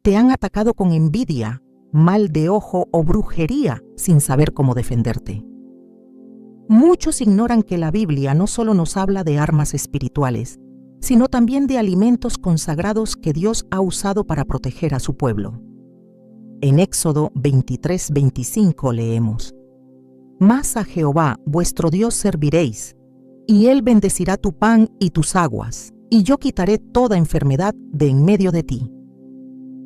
Te han atacado con envidia, mal de ojo o brujería sin saber cómo defenderte. Muchos ignoran que la Biblia no solo nos habla de armas espirituales, sino también de alimentos consagrados que Dios ha usado para proteger a su pueblo. En Éxodo 23:25 leemos: Mas a Jehová vuestro Dios serviréis, y Él bendecirá tu pan y tus aguas, y yo quitaré toda enfermedad de en medio de ti.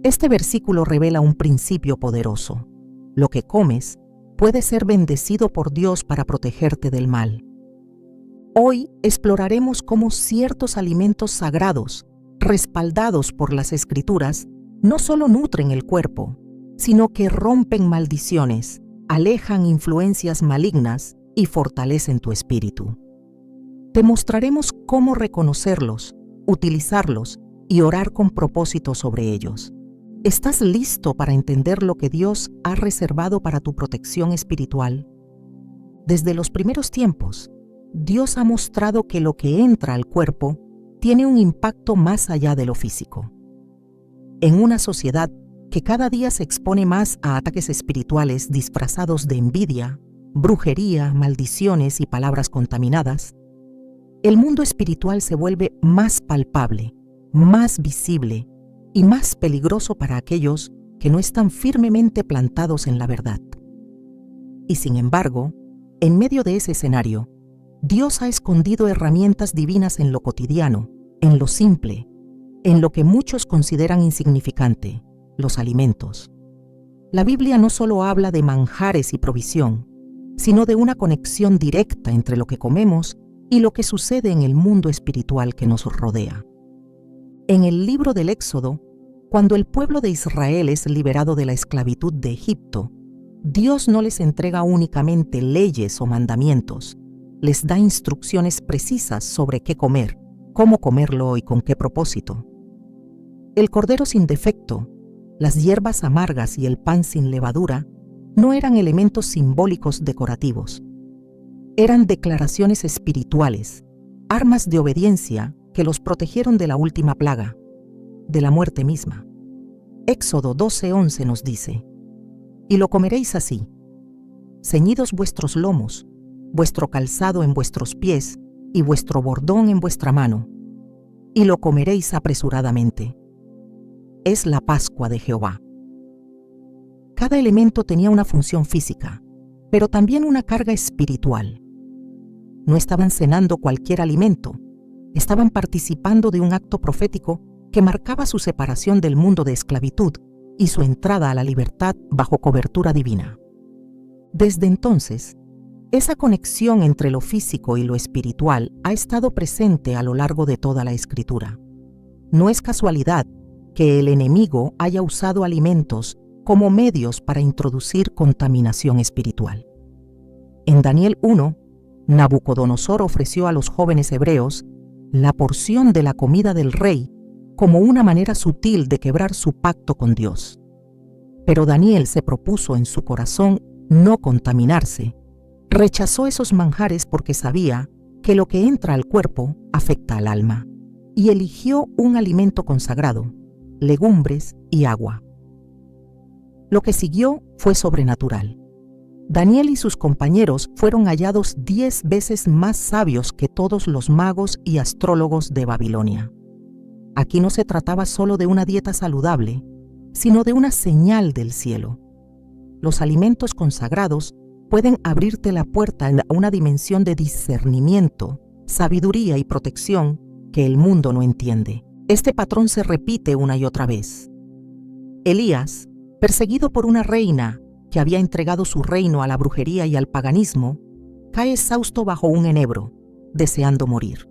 Este versículo revela un principio poderoso. Lo que comes puede ser bendecido por Dios para protegerte del mal. Hoy exploraremos cómo ciertos alimentos sagrados, respaldados por las Escrituras, no solo nutren el cuerpo, sino que rompen maldiciones, alejan influencias malignas y fortalecen tu espíritu. Te mostraremos cómo reconocerlos, utilizarlos y orar con propósito sobre ellos. ¿Estás listo para entender lo que Dios ha reservado para tu protección espiritual? Desde los primeros tiempos, Dios ha mostrado que lo que entra al cuerpo tiene un impacto más allá de lo físico. En una sociedad que cada día se expone más a ataques espirituales disfrazados de envidia, brujería, maldiciones y palabras contaminadas, el mundo espiritual se vuelve más palpable, más visible y más peligroso para aquellos que no están firmemente plantados en la verdad. Y sin embargo, en medio de ese escenario, Dios ha escondido herramientas divinas en lo cotidiano, en lo simple, en lo que muchos consideran insignificante, los alimentos. La Biblia no solo habla de manjares y provisión, sino de una conexión directa entre lo que comemos y lo que sucede en el mundo espiritual que nos rodea. En el libro del Éxodo, cuando el pueblo de Israel es liberado de la esclavitud de Egipto, Dios no les entrega únicamente leyes o mandamientos, les da instrucciones precisas sobre qué comer, cómo comerlo y con qué propósito. El cordero sin defecto, las hierbas amargas y el pan sin levadura no eran elementos simbólicos decorativos. Eran declaraciones espirituales, armas de obediencia que los protegieron de la última plaga, de la muerte misma. Éxodo 12:11 nos dice: Y lo comeréis así, ceñidos vuestros lomos, vuestro calzado en vuestros pies y vuestro bordón en vuestra mano, y lo comeréis apresuradamente. Es la Pascua de Jehová. Cada elemento tenía una función física, pero también una carga espiritual. No estaban cenando cualquier alimento, estaban participando de un acto profético que marcaba su separación del mundo de esclavitud y su entrada a la libertad bajo cobertura divina. Desde entonces, esa conexión entre lo físico y lo espiritual ha estado presente a lo largo de toda la Escritura. No es casualidad que el enemigo haya usado alimentos como medios para introducir contaminación espiritual. En Daniel 1, Nabucodonosor ofreció a los jóvenes hebreos la porción de la comida del rey como una manera sutil de quebrar su pacto con Dios. Pero Daniel se propuso en su corazón no contaminarse. Rechazó esos manjares porque sabía que lo que entra al cuerpo afecta al alma, y eligió un alimento consagrado, legumbres y agua. Lo que siguió fue sobrenatural. Daniel y sus compañeros fueron hallados 10 veces más sabios que todos los magos y astrólogos de Babilonia. Aquí no se trataba solo de una dieta saludable, sino de una señal del cielo. Los alimentos consagrados pueden abrirte la puerta a una dimensión de discernimiento, sabiduría y protección que el mundo no entiende. Este patrón se repite una y otra vez. Elías, perseguido por una reina que había entregado su reino a la brujería y al paganismo, cae exhausto bajo un enebro, deseando morir.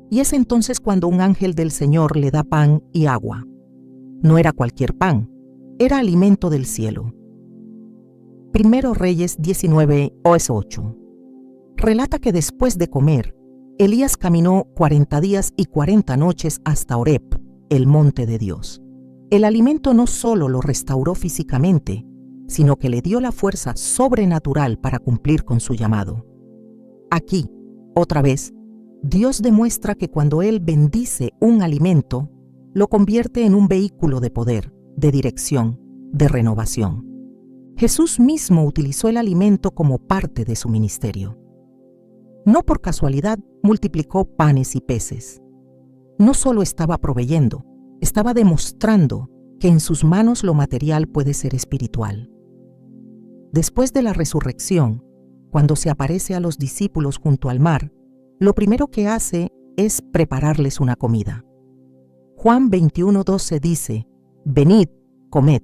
Y es entonces cuando un ángel del Señor le da pan y agua. No era cualquier pan, era alimento del cielo. Primero Reyes 19:8. Relata que después de comer, Elías caminó 40 días y 40 noches hasta Horeb, el monte de Dios. El alimento no solo lo restauró físicamente, sino que le dio la fuerza sobrenatural para cumplir con su llamado. Aquí, otra vez, Dios demuestra que cuando Él bendice un alimento, lo convierte en un vehículo de poder, de dirección, de renovación. Jesús mismo utilizó el alimento como parte de su ministerio. No por casualidad multiplicó panes y peces. No solo estaba proveyendo, estaba demostrando que en sus manos lo material puede ser espiritual. Después de la resurrección, cuando se aparece a los discípulos junto al mar, lo primero que hace es prepararles una comida. Juan 21:12 dice: «Venid, comed».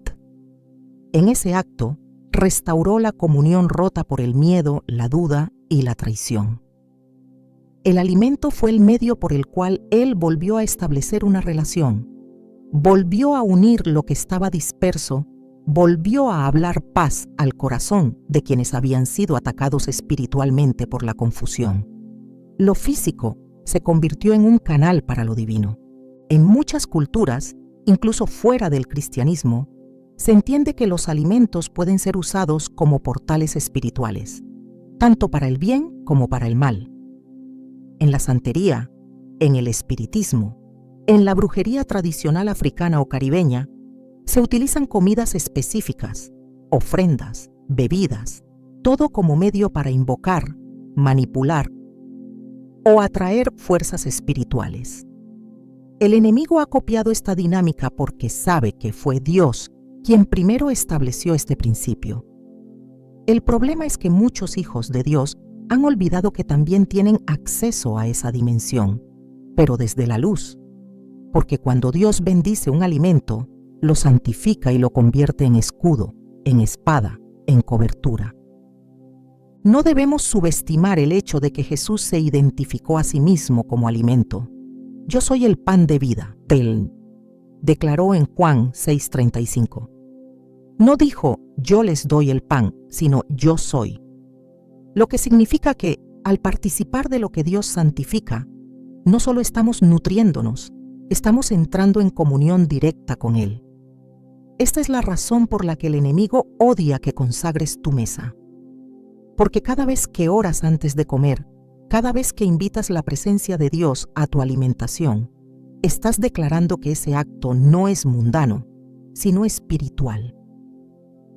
En ese acto, restauró la comunión rota por el miedo, la duda y la traición. El alimento fue el medio por el cual Él volvió a establecer una relación, volvió a unir lo que estaba disperso, volvió a hablar paz al corazón de quienes habían sido atacados espiritualmente por la confusión. Lo físico se convirtió en un canal para lo divino. En muchas culturas, incluso fuera del cristianismo, se entiende que los alimentos pueden ser usados como portales espirituales, tanto para el bien como para el mal. En la santería, en el espiritismo, en la brujería tradicional africana o caribeña, se utilizan comidas específicas, ofrendas, bebidas, todo como medio para invocar, manipular o atraer fuerzas espirituales. El enemigo ha copiado esta dinámica porque sabe que fue Dios quien primero estableció este principio. El problema es que muchos hijos de Dios han olvidado que también tienen acceso a esa dimensión, pero desde la luz, porque cuando Dios bendice un alimento, lo santifica y lo convierte en escudo, en espada, en cobertura. No debemos subestimar el hecho de que Jesús se identificó a sí mismo como alimento. «Yo soy el pan de vida», declaró en Juan 6:35. No dijo «yo les doy el pan», sino «yo soy». Lo que significa que, al participar de lo que Dios santifica, no solo estamos nutriéndonos, estamos entrando en comunión directa con Él. Esta es la razón por la que el enemigo odia que consagres tu mesa. Porque cada vez que oras antes de comer, cada vez que invitas la presencia de Dios a tu alimentación, estás declarando que ese acto no es mundano, sino espiritual.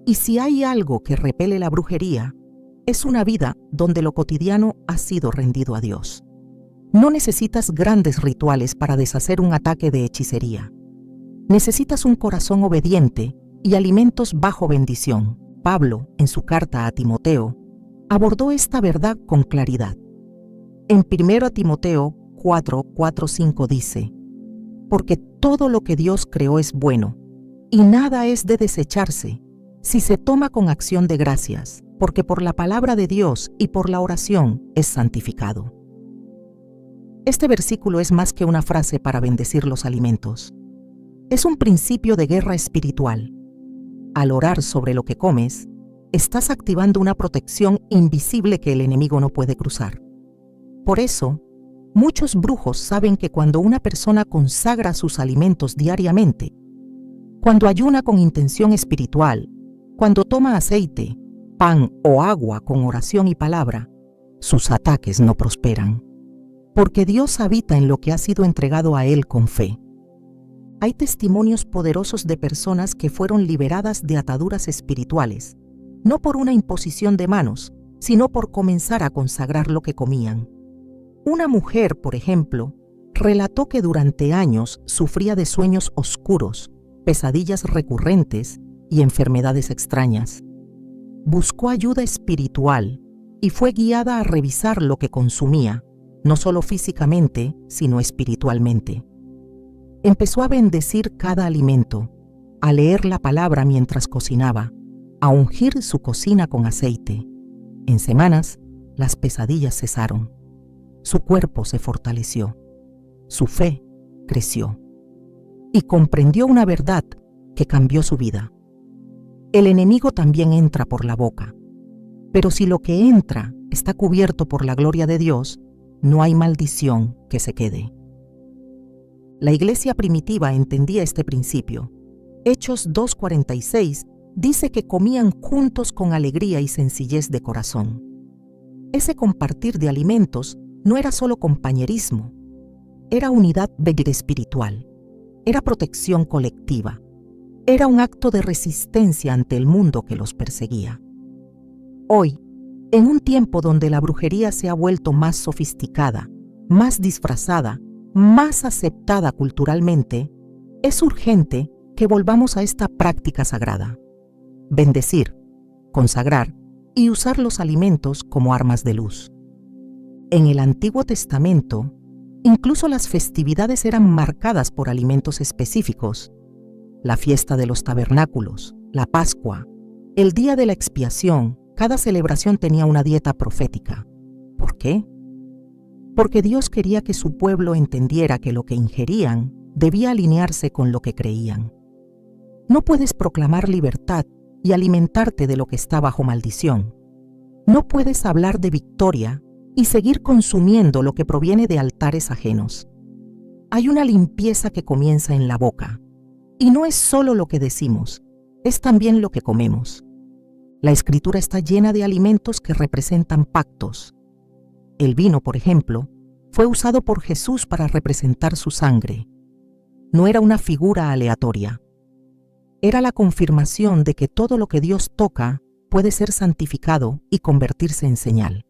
Y si hay algo que repele la brujería, es una vida donde lo cotidiano ha sido rendido a Dios. No necesitas grandes rituales para deshacer un ataque de hechicería. Necesitas un corazón obediente y alimentos bajo bendición. Pablo, en su carta a Timoteo, abordó esta verdad con claridad. En 1 Timoteo 4:4-5 dice: «Porque todo lo que Dios creó es bueno, y nada es de desecharse, si se toma con acción de gracias, porque por la palabra de Dios y por la oración es santificado». Este versículo es más que una frase para bendecir los alimentos. Es un principio de guerra espiritual. Al orar sobre lo que comes, estás activando una protección invisible que el enemigo no puede cruzar. Por eso, muchos brujos saben que cuando una persona consagra sus alimentos diariamente, cuando ayuna con intención espiritual, cuando toma aceite, pan o agua con oración y palabra, sus ataques no prosperan, porque Dios habita en lo que ha sido entregado a Él con fe. Hay testimonios poderosos de personas que fueron liberadas de ataduras espirituales, no por una imposición de manos, sino por comenzar a consagrar lo que comían. Una mujer, por ejemplo, relató que durante años sufría de sueños oscuros, pesadillas recurrentes y enfermedades extrañas. Buscó ayuda espiritual y fue guiada a revisar lo que consumía, no solo físicamente, sino espiritualmente. Empezó a bendecir cada alimento, a leer la palabra mientras cocinaba, a ungir su cocina con aceite. En semanas, las pesadillas cesaron. Su cuerpo se fortaleció. Su fe creció. Y comprendió una verdad que cambió su vida. El enemigo también entra por la boca. Pero si lo que entra está cubierto por la gloria de Dios, no hay maldición que se quede. La iglesia primitiva entendía este principio. Hechos 2:46 dice que comían juntos con alegría y sencillez de corazón. Ese compartir de alimentos no era solo compañerismo, era unidad espiritual, era protección colectiva. Era un acto de resistencia ante el mundo que los perseguía. Hoy, en un tiempo donde la brujería se ha vuelto más sofisticada, más disfrazada, más aceptada culturalmente, es urgente que volvamos a esta práctica sagrada. Bendecir, consagrar y usar los alimentos como armas de luz. En el Antiguo Testamento, incluso las festividades eran marcadas por alimentos específicos. La fiesta de los tabernáculos, la Pascua, el día de la expiación, cada celebración tenía una dieta profética. ¿Por qué? Porque Dios quería que su pueblo entendiera que lo que ingerían debía alinearse con lo que creían. No puedes proclamar libertad y alimentarte de lo que está bajo maldición. No puedes hablar de victoria y seguir consumiendo lo que proviene de altares ajenos. Hay una limpieza que comienza en la boca. Y no es solo lo que decimos, es también lo que comemos. La Escritura está llena de alimentos que representan pactos. El vino, por ejemplo, fue usado por Jesús para representar su sangre. No era una figura aleatoria. Era la confirmación de que todo lo que Dios toca puede ser santificado y convertirse en señal.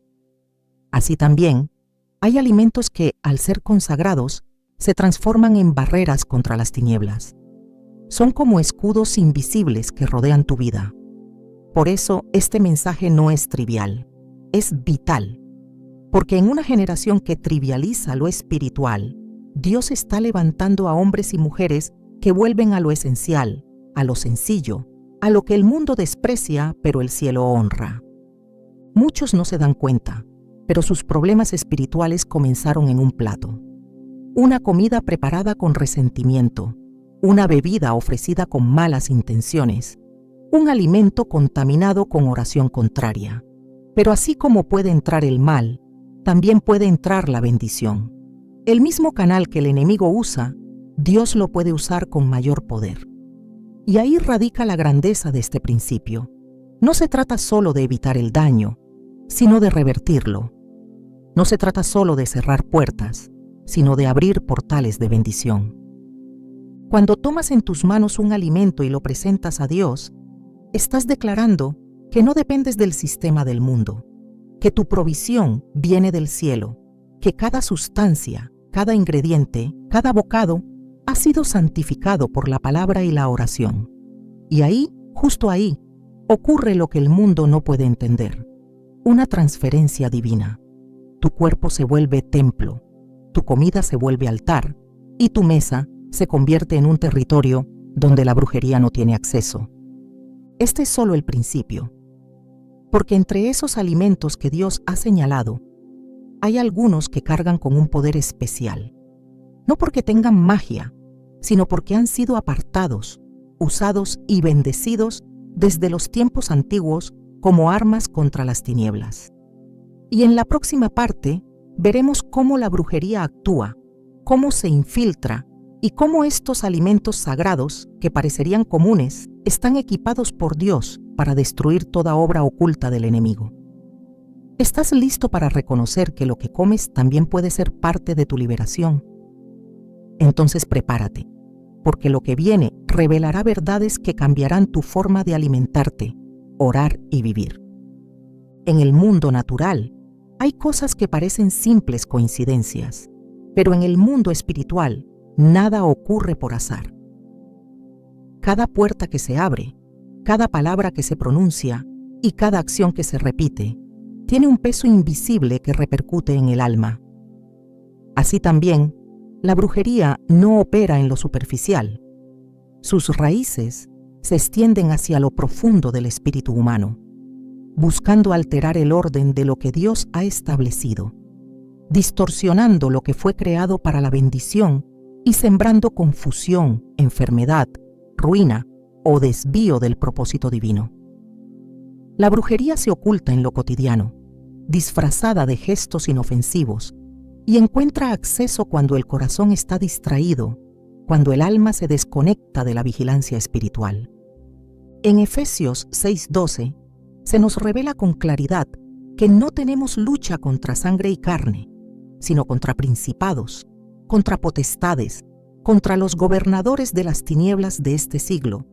Así también, hay alimentos que, al ser consagrados, se transforman en barreras contra las tinieblas. Son como escudos invisibles que rodean tu vida. Por eso, este mensaje no es trivial, es vital. Porque en una generación que trivializa lo espiritual, Dios está levantando a hombres y mujeres que vuelven a lo esencial, a lo sencillo, a lo que el mundo desprecia, pero el cielo honra. Muchos no se dan cuenta, pero sus problemas espirituales comenzaron en un plato. Una comida preparada con resentimiento, una bebida ofrecida con malas intenciones, un alimento contaminado con oración contraria. Pero así como puede entrar el mal, también puede entrar la bendición. El mismo canal que el enemigo usa, Dios lo puede usar con mayor poder. Y ahí radica la grandeza de este principio. No se trata solo de evitar el daño, sino de revertirlo. No se trata solo de cerrar puertas, sino de abrir portales de bendición. Cuando tomas en tus manos un alimento y lo presentas a Dios, estás declarando que no dependes del sistema del mundo, que tu provisión viene del cielo, que cada sustancia, cada ingrediente, cada bocado ha sido santificado por la palabra y la oración. Y ahí, justo ahí, ocurre lo que el mundo no puede entender: una transferencia divina. Tu cuerpo se vuelve templo, tu comida se vuelve altar y tu mesa se convierte en un territorio donde la brujería no tiene acceso. Este es solo el principio, porque entre esos alimentos que Dios ha señalado, hay algunos que cargan con un poder especial, no porque tengan magia, sino porque han sido apartados, usados y bendecidos desde los tiempos antiguos como armas contra las tinieblas. Y en la próxima parte veremos cómo la brujería actúa, cómo se infiltra y cómo estos alimentos sagrados, que parecerían comunes, están equipados por Dios para destruir toda obra oculta del enemigo. ¿Estás listo para reconocer que lo que comes también puede ser parte de tu liberación? Entonces prepárate, porque lo que viene revelará verdades que cambiarán tu forma de alimentarte, orar y vivir. En el mundo natural, hay cosas que parecen simples coincidencias, pero en el mundo espiritual, nada ocurre por azar. Cada puerta que se abre, cada palabra que se pronuncia y cada acción que se repite, tiene un peso invisible que repercute en el alma. Así también, la brujería no opera en lo superficial. Sus raíces se extienden hacia lo profundo del espíritu humano, buscando alterar el orden de lo que Dios ha establecido, distorsionando lo que fue creado para la bendición y sembrando confusión, enfermedad, ruina o desvío del propósito divino. La brujería se oculta en lo cotidiano, disfrazada de gestos inofensivos, y encuentra acceso cuando el corazón está distraído, cuando el alma se desconecta de la vigilancia espiritual. En Efesios 6:12 se nos revela con claridad que no tenemos lucha contra sangre y carne, sino contra principados, contra potestades, contra los gobernadores de las tinieblas de este siglo,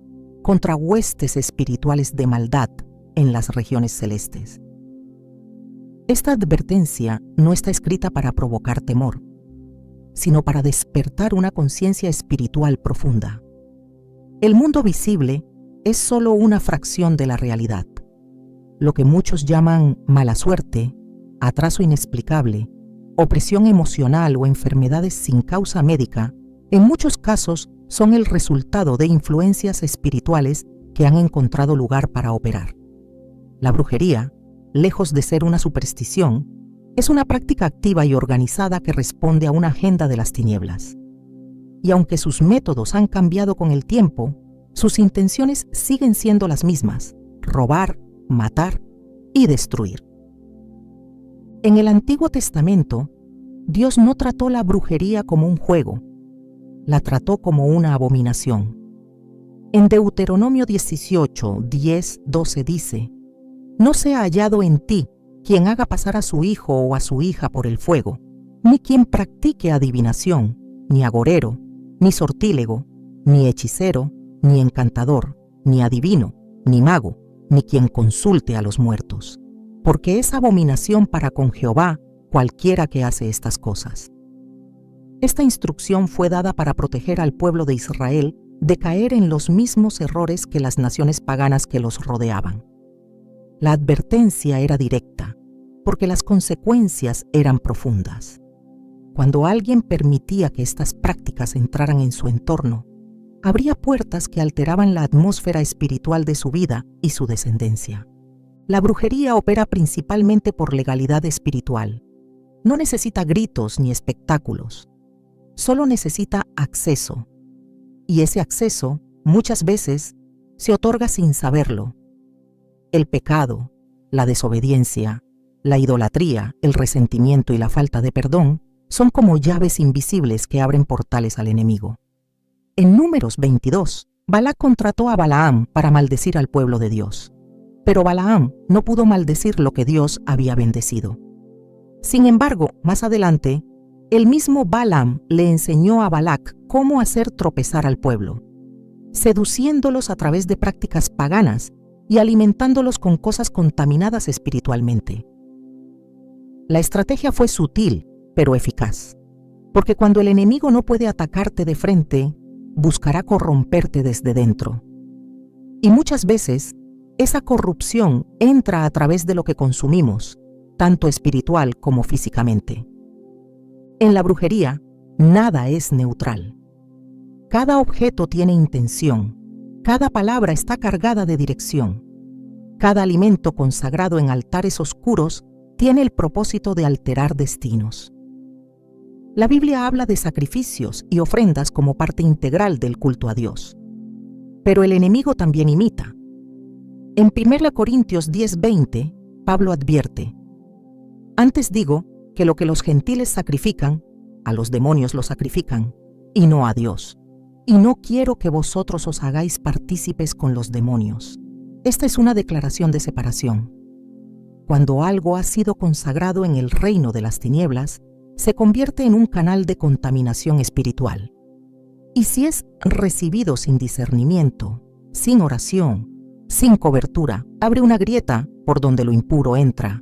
contra huestes espirituales de maldad en las regiones celestes. Esta advertencia no está escrita para provocar temor, sino para despertar una conciencia espiritual profunda. El mundo visible es solo una fracción de la realidad. Lo que muchos llaman mala suerte, atraso inexplicable, opresión emocional o enfermedades sin causa médica, en muchos casos son el resultado de influencias espirituales que han encontrado lugar para operar. La brujería, lejos de ser una superstición, es una práctica activa y organizada que responde a una agenda de las tinieblas. Y aunque sus métodos han cambiado con el tiempo, sus intenciones siguen siendo las mismas: robar, matar y destruir. En el Antiguo Testamento, Dios no trató la brujería como un juego, la trató como una abominación. En Deuteronomio 18, 10, 12 dice: «No sea hallado en ti quien haga pasar a su hijo o a su hija por el fuego, ni quien practique adivinación, ni agorero, ni sortílego, ni hechicero, ni encantador, ni adivino, ni mago, ni quien consulte a los muertos, porque es abominación para con Jehová cualquiera que hace estas cosas». Esta instrucción fue dada para proteger al pueblo de Israel de caer en los mismos errores que las naciones paganas que los rodeaban. La advertencia era directa, porque las consecuencias eran profundas. Cuando alguien permitía que estas prácticas entraran en su entorno, abría puertas que alteraban la atmósfera espiritual de su vida y su descendencia. La brujería opera principalmente por legalidad espiritual. No necesita gritos ni espectáculos. Solo necesita acceso. Y ese acceso, muchas veces, se otorga sin saberlo. El pecado, la desobediencia, la idolatría, el resentimiento y la falta de perdón son como llaves invisibles que abren portales al enemigo. En Números 22, Balac contrató a Balaam para maldecir al pueblo de Dios. Pero Balaam no pudo maldecir lo que Dios había bendecido. Sin embargo, más adelante, el mismo Balaam le enseñó a Balac cómo hacer tropezar al pueblo, seduciéndolos a través de prácticas paganas y alimentándolos con cosas contaminadas espiritualmente. La estrategia fue sutil, pero eficaz, porque cuando el enemigo no puede atacarte de frente, buscará corromperte desde dentro. Y muchas veces, esa corrupción entra a través de lo que consumimos, tanto espiritual como físicamente. En la brujería, nada es neutral. Cada objeto tiene intención, cada palabra está cargada de dirección. Cada alimento consagrado en altares oscuros tiene el propósito de alterar destinos. La Biblia habla de sacrificios y ofrendas como parte integral del culto a Dios. Pero el enemigo también imita. En 1 Corintios 10:20, Pablo advierte: «Antes digo que lo que los gentiles sacrifican, a los demonios lo sacrifican, y no a Dios. Y no quiero que vosotros os hagáis partícipes con los demonios». Esta es una declaración de separación. Cuando algo ha sido consagrado en el reino de las tinieblas, se convierte en un canal de contaminación espiritual. Y si es recibido sin discernimiento, sin oración, sin cobertura, abre una grieta por donde lo impuro entra.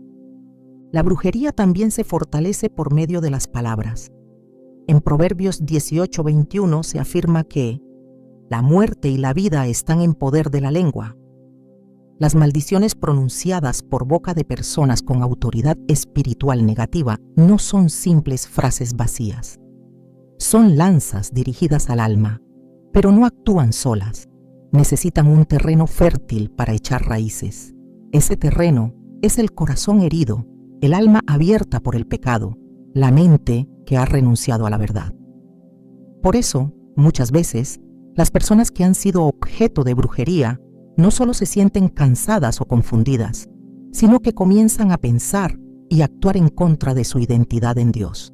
La brujería también se fortalece por medio de las palabras. En Proverbios 18:21 se afirma que la muerte y la vida están en poder de la lengua. Las maldiciones pronunciadas por boca de personas con autoridad espiritual negativa no son simples frases vacías. Son lanzas dirigidas al alma, pero no actúan solas. Necesitan un terreno fértil para echar raíces. Ese terreno es el corazón herido, el alma abierta por el pecado, la mente que ha renunciado a la verdad. Por eso, muchas veces, las personas que han sido objeto de brujería no solo se sienten cansadas o confundidas, sino que comienzan a pensar y actuar en contra de su identidad en Dios.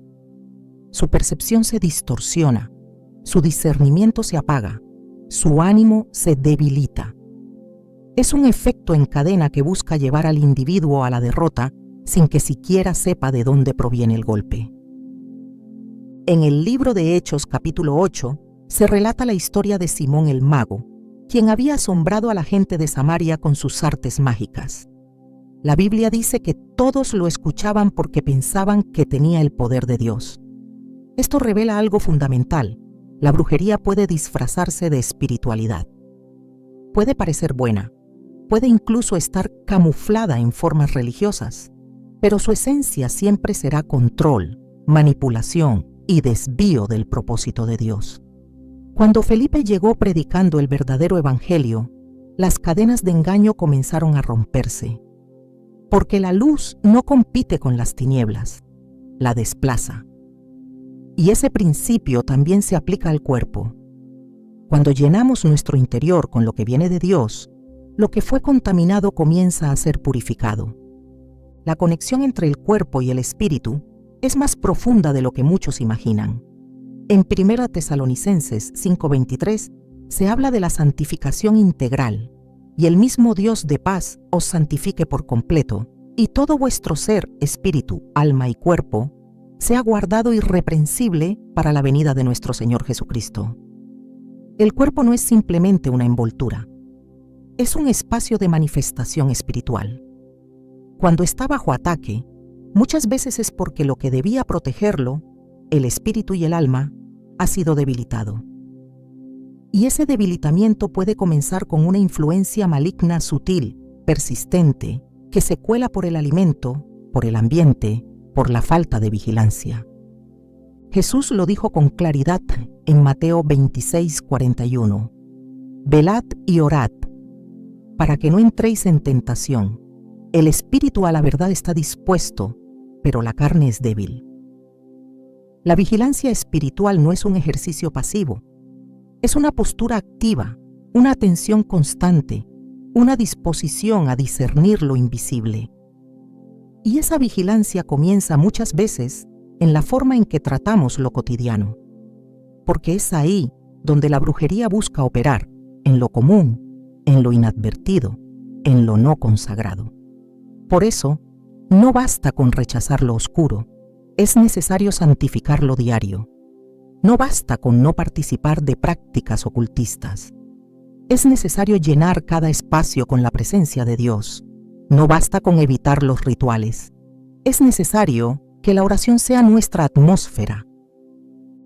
Su percepción se distorsiona, su discernimiento se apaga, su ánimo se debilita. Es un efecto en cadena que busca llevar al individuo a la derrota sin que siquiera sepa de dónde proviene el golpe. En el libro de Hechos capítulo 8 se relata la historia de Simón el mago, quien había asombrado a la gente de Samaria con sus artes mágicas. La Biblia dice que todos lo escuchaban porque pensaban que tenía el poder de Dios. Esto revela algo fundamental. La brujería puede disfrazarse de espiritualidad. Puede parecer buena, puede incluso estar camuflada en formas religiosas, pero su esencia siempre será control, manipulación y desvío del propósito de Dios. Cuando Felipe llegó predicando el verdadero evangelio, las cadenas de engaño comenzaron a romperse, porque la luz no compite con las tinieblas, la desplaza. Y ese principio también se aplica al cuerpo. Cuando llenamos nuestro interior con lo que viene de Dios, lo que fue contaminado comienza a ser purificado. La conexión entre el cuerpo y el espíritu es más profunda de lo que muchos imaginan. En 1 Tesalonicenses 5:23 se habla de la santificación integral, y el mismo Dios de paz os santifique por completo, y todo vuestro ser, espíritu, alma y cuerpo, sea guardado irreprensible para la venida de nuestro Señor Jesucristo. El cuerpo no es simplemente una envoltura, es un espacio de manifestación espiritual. Cuando está bajo ataque, muchas veces es porque lo que debía protegerlo, el espíritu y el alma, ha sido debilitado. Y ese debilitamiento puede comenzar con una influencia maligna sutil, persistente, que se cuela por el alimento, por el ambiente, por la falta de vigilancia. Jesús lo dijo con claridad en Mateo 26:41. Velad y orad, para que no entréis en tentación. El espíritu a la verdad está dispuesto, pero la carne es débil. La vigilancia espiritual no es un ejercicio pasivo, es una postura activa, una atención constante, una disposición a discernir lo invisible. Y esa vigilancia comienza muchas veces en la forma en que tratamos lo cotidiano, porque es ahí donde la brujería busca operar, en lo común, en lo inadvertido, en lo no consagrado. Por eso, no basta con rechazar lo oscuro, es necesario santificarlo diario. No basta con no participar de prácticas ocultistas. Es necesario llenar cada espacio con la presencia de Dios. No basta con evitar los rituales. Es necesario que la oración sea nuestra atmósfera.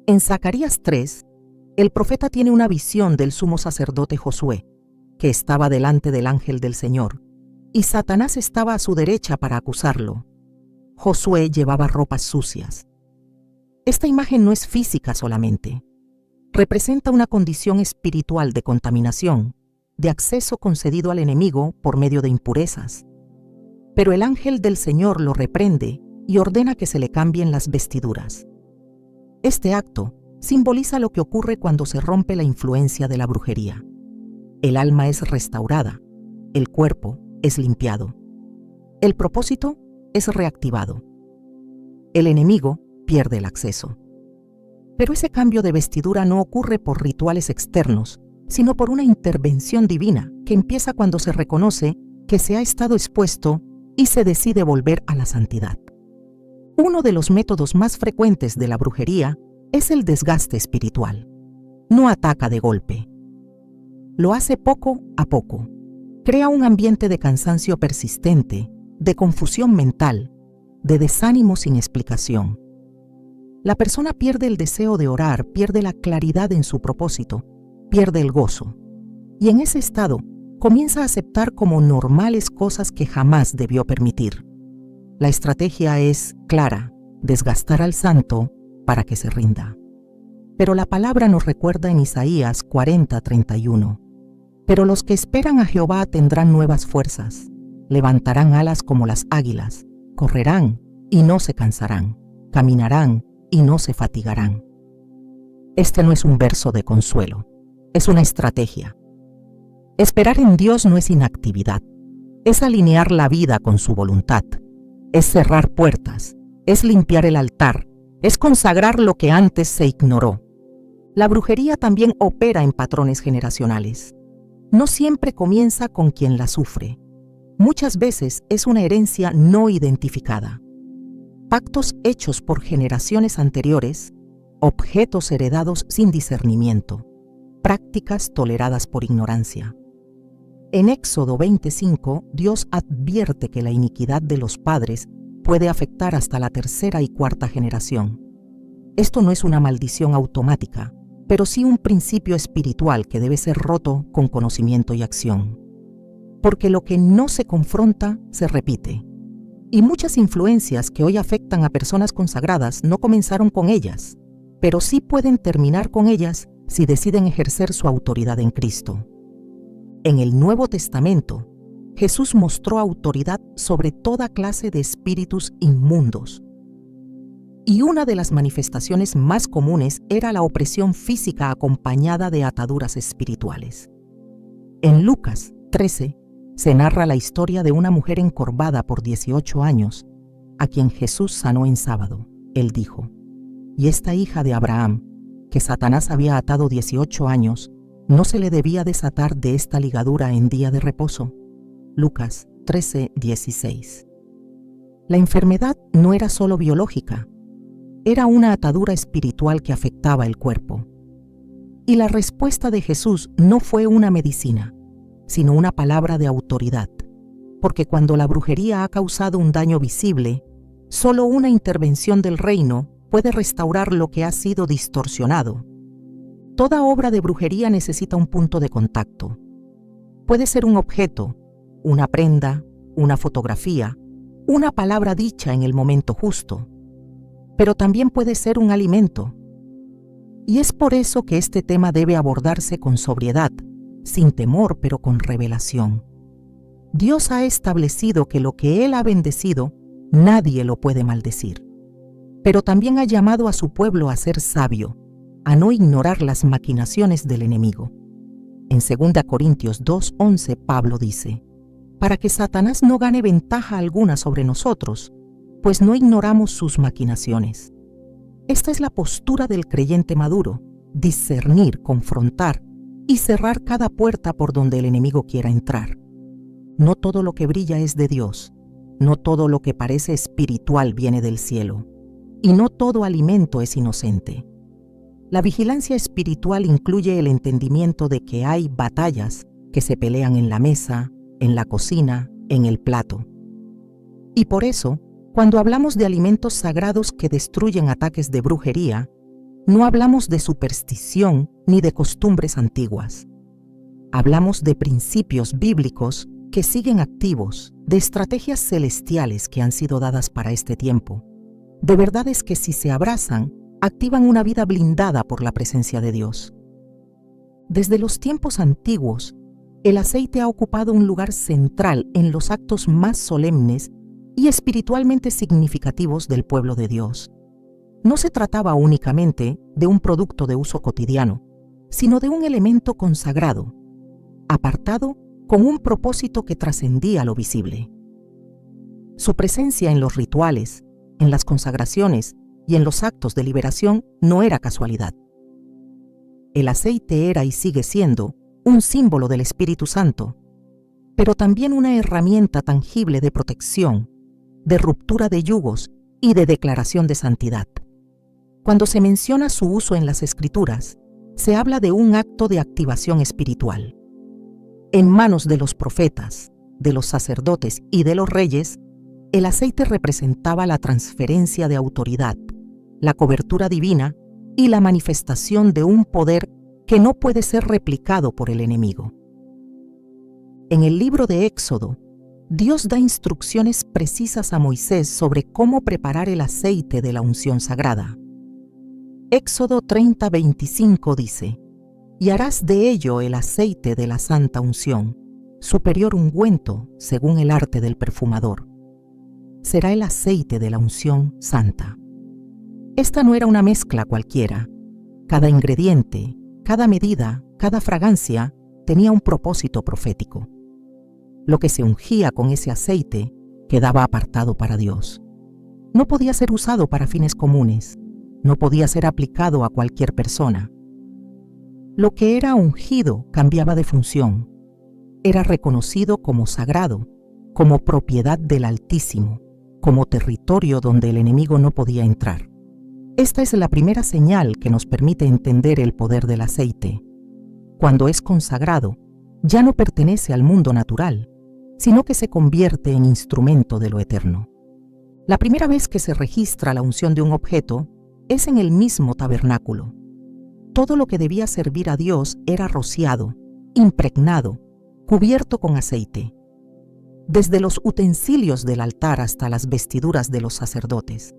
En Zacarías 3, el profeta tiene una visión del sumo sacerdote Josué, que estaba delante del ángel del Señor, y Satanás estaba a su derecha para acusarlo. Josué llevaba ropas sucias. Esta imagen no es física solamente. Representa una condición espiritual de contaminación, de acceso concedido al enemigo por medio de impurezas. Pero el ángel del Señor lo reprende y ordena que se le cambien las vestiduras. Este acto simboliza lo que ocurre cuando se rompe la influencia de la brujería. El alma es restaurada, el cuerpo es limpiado. El propósito es reactivado. El enemigo pierde el acceso. Pero ese cambio de vestidura no ocurre por rituales externos, sino por una intervención divina que empieza cuando se reconoce que se ha estado expuesto y se decide volver a la santidad. Uno de los métodos más frecuentes de la brujería es el desgaste espiritual. No ataca de golpe. Lo hace poco a poco. Crea un ambiente de cansancio persistente, de confusión mental, de desánimo sin explicación. La persona pierde el deseo de orar, pierde la claridad en su propósito, pierde el gozo. Y en ese estado comienza a aceptar como normales cosas que jamás debió permitir. La estrategia es clara: desgastar al santo para que se rinda. Pero la palabra nos recuerda en Isaías 40:31. Pero los que esperan a Jehová tendrán nuevas fuerzas, levantarán alas como las águilas, correrán y no se cansarán, caminarán y no se fatigarán. Este no es un verso de consuelo, es una estrategia. Esperar en Dios no es inactividad, es alinear la vida con su voluntad, es cerrar puertas, es limpiar el altar, es consagrar lo que antes se ignoró. La brujería también opera en patrones generacionales. No siempre comienza con quien la sufre. Muchas veces es una herencia no identificada. Pactos hechos por generaciones anteriores, objetos heredados sin discernimiento, prácticas toleradas por ignorancia. En Éxodo 25, Dios advierte que la iniquidad de los padres puede afectar hasta la tercera y cuarta generación. Esto no es una maldición automática, pero sí un principio espiritual que debe ser roto con conocimiento y acción. Porque lo que no se confronta, se repite. Y muchas influencias que hoy afectan a personas consagradas no comenzaron con ellas, pero sí pueden terminar con ellas si deciden ejercer su autoridad en Cristo. En el Nuevo Testamento, Jesús mostró autoridad sobre toda clase de espíritus inmundos. Y una de las manifestaciones más comunes era la opresión física acompañada de ataduras espirituales. En Lucas 13 se narra la historia de una mujer encorvada por 18 años, a quien Jesús sanó en sábado. Él dijo: «Y esta hija de Abraham, que Satanás había atado 18 años, ¿no se le debía desatar de esta ligadura en día de reposo?» Lucas 13:16. La enfermedad no era solo biológica, era una atadura espiritual que afectaba el cuerpo. Y la respuesta de Jesús no fue una medicina, sino una palabra de autoridad, porque cuando la brujería ha causado un daño visible, solo una intervención del reino puede restaurar lo que ha sido distorsionado. Toda obra de brujería necesita un punto de contacto. Puede ser un objeto, una prenda, una fotografía, una palabra dicha en el momento justo, pero también puede ser un alimento. Y es por eso que este tema debe abordarse con sobriedad, sin temor, pero con revelación. Dios ha establecido que lo que Él ha bendecido, nadie lo puede maldecir. Pero también ha llamado a su pueblo a ser sabio, a no ignorar las maquinaciones del enemigo. En 2 Corintios 2:11, Pablo dice: «Para que Satanás no gane ventaja alguna sobre nosotros, pues no ignoramos sus maquinaciones». Esta es la postura del creyente maduro: discernir, confrontar y cerrar cada puerta por donde el enemigo quiera entrar. No todo lo que brilla es de Dios, no todo lo que parece espiritual viene del cielo, y no todo alimento es inocente. La vigilancia espiritual incluye el entendimiento de que hay batallas que se pelean en la mesa, en la cocina, en el plato. Y por eso, cuando hablamos de alimentos sagrados que destruyen ataques de brujería, no hablamos de superstición ni de costumbres antiguas. Hablamos de principios bíblicos que siguen activos, de estrategias celestiales que han sido dadas para este tiempo, de verdades que, si se abrazan, activan una vida blindada por la presencia de Dios. Desde los tiempos antiguos, el aceite ha ocupado un lugar central en los actos más solemnes y espiritualmente significativos del pueblo de Dios. No se trataba únicamente de un producto de uso cotidiano, sino de un elemento consagrado, apartado con un propósito que trascendía lo visible. Su presencia en los rituales, en las consagraciones y en los actos de liberación no era casualidad. El aceite era y sigue siendo un símbolo del Espíritu Santo, pero también una herramienta tangible de protección, de ruptura de yugos y de declaración de santidad. Cuando se menciona su uso en las Escrituras, se habla de un acto de activación espiritual. En manos de los profetas, de los sacerdotes y de los reyes, el aceite representaba la transferencia de autoridad, la cobertura divina y la manifestación de un poder que no puede ser replicado por el enemigo. En el libro de Éxodo, Dios da instrucciones precisas a Moisés sobre cómo preparar el aceite de la unción sagrada. Éxodo 30:25 dice: «Y harás de ello el aceite de la santa unción, superior ungüento según el arte del perfumador. Será el aceite de la unción santa». Esta no era una mezcla cualquiera. Cada ingrediente, cada medida, cada fragancia tenía un propósito profético. Lo que se ungía con ese aceite quedaba apartado para Dios. No podía ser usado para fines comunes, no podía ser aplicado a cualquier persona. Lo que era ungido cambiaba de función. Era reconocido como sagrado, como propiedad del Altísimo, como territorio donde el enemigo no podía entrar. Esta es la primera señal que nos permite entender el poder del aceite. cuando es consagrado, ya no pertenece al mundo natural, sino que se convierte en instrumento de lo eterno. La primera vez que se registra la unción de un objeto es en el mismo tabernáculo. Todo lo que debía servir a Dios era rociado, impregnado, cubierto con aceite, desde los utensilios del altar hasta las vestiduras de los sacerdotes.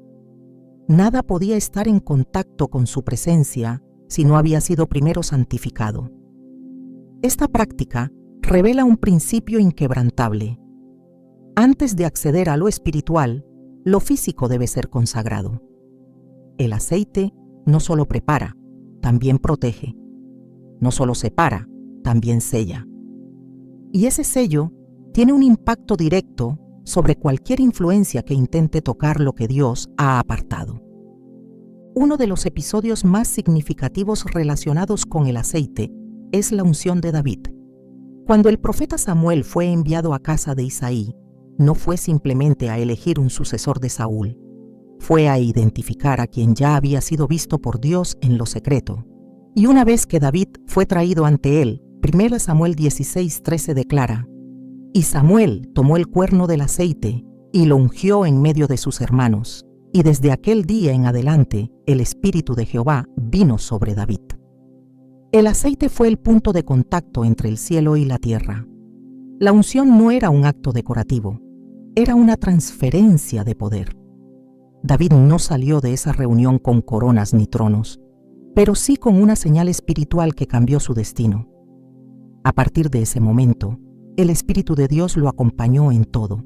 Nada podía estar en contacto con su presencia si no había sido primero santificado. Esta práctica revela un principio inquebrantable. Antes de acceder a lo espiritual, lo físico debe ser consagrado. El aceite no solo prepara, también protege. No solo separa, también sella. Y ese sello tiene un impacto directo sobre cualquier influencia que intente tocar lo que Dios ha apartado. Uno de los episodios más significativos relacionados con el aceite es la unción de David. Cuando el profeta Samuel fue enviado a casa de Isaí, no fue simplemente a elegir un sucesor de Saúl, fue a identificar a quien ya había sido visto por Dios en lo secreto. Y una vez que David fue traído ante él, 1 Samuel 16:13 declara: «Y Samuel tomó el cuerno del aceite y lo ungió en medio de sus hermanos, y desde aquel día en adelante el Espíritu de Jehová vino sobre David». El aceite fue el punto de contacto entre el cielo y la tierra. La unción no era un acto decorativo, era una transferencia de poder. David no salió de esa reunión con coronas ni tronos, pero sí con una señal espiritual que cambió su destino. A partir de ese momento, el Espíritu de Dios lo acompañó en todo.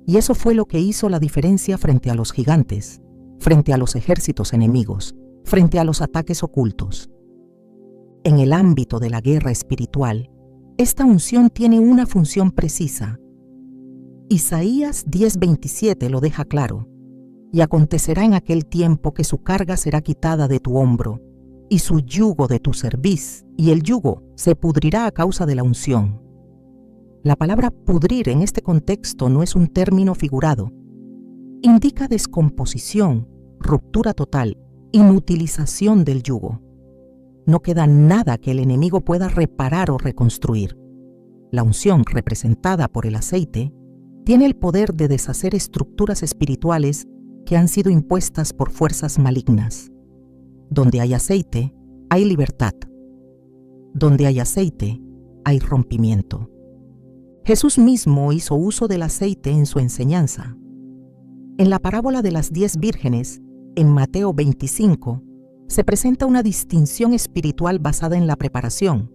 Y eso fue lo que hizo la diferencia frente a los gigantes, frente a los ejércitos enemigos, frente a los ataques ocultos. En el ámbito de la guerra espiritual, esta unción tiene una función precisa. Isaías 10:27 lo deja claro: «Y acontecerá en aquel tiempo que su carga será quitada de tu hombro, y su yugo de tu cerviz, y el yugo se pudrirá a causa de la unción». La palabra pudrir en este contexto no es un término figurado. Indica descomposición, ruptura total, inutilización del yugo. No queda nada que el enemigo pueda reparar o reconstruir. La unción, representada por el aceite, tiene el poder de deshacer estructuras espirituales que han sido impuestas por fuerzas malignas. Donde hay aceite, hay libertad. Donde hay aceite, hay rompimiento. Jesús mismo hizo uso del aceite en su enseñanza. En la parábola de las 10 vírgenes, en Mateo 25, se presenta una distinción espiritual basada en la preparación.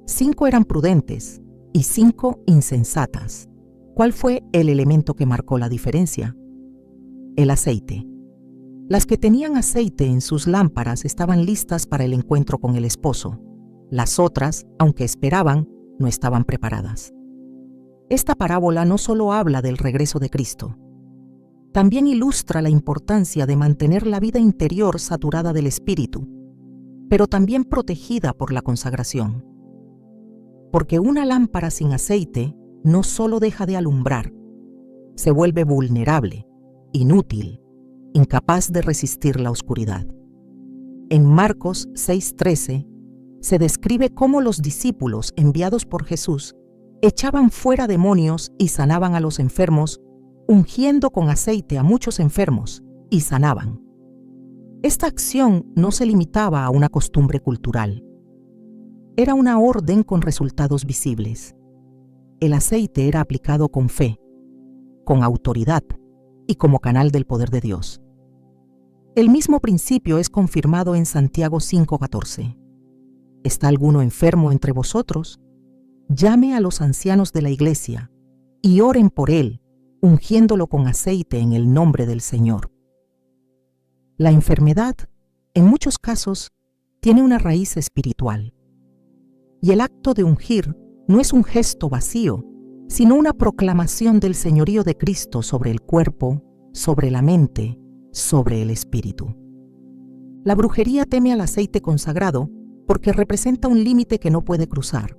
5 eran prudentes y 5 insensatas. ¿Cuál fue el elemento que marcó la diferencia? El aceite. Las que tenían aceite en sus lámparas estaban listas para el encuentro con el esposo. Las otras, aunque esperaban, no estaban preparadas. Esta parábola no solo habla del regreso de Cristo, también ilustra la importancia de mantener la vida interior saturada del Espíritu, pero también protegida por la consagración. Porque una lámpara sin aceite no solo deja de alumbrar, se vuelve vulnerable, inútil, incapaz de resistir la oscuridad. En Marcos 6:13 se describe cómo los discípulos enviados por Jesús echaban fuera demonios y sanaban a los enfermos, ungiendo con aceite a muchos enfermos, y sanaban. Esta acción no se limitaba a una costumbre cultural. Era una orden con resultados visibles. El aceite era aplicado con fe, con autoridad y como canal del poder de Dios. El mismo principio es confirmado en Santiago 5:14. ¿Está alguno enfermo entre vosotros? Llame a los ancianos de la iglesia y oren por él, ungiéndolo con aceite en el nombre del Señor. La enfermedad, en muchos casos, tiene una raíz espiritual. Y el acto de ungir no es un gesto vacío, sino una proclamación del señorío de Cristo sobre el cuerpo, sobre la mente, sobre el espíritu. La brujería teme al aceite consagrado porque representa un límite que no puede cruzar.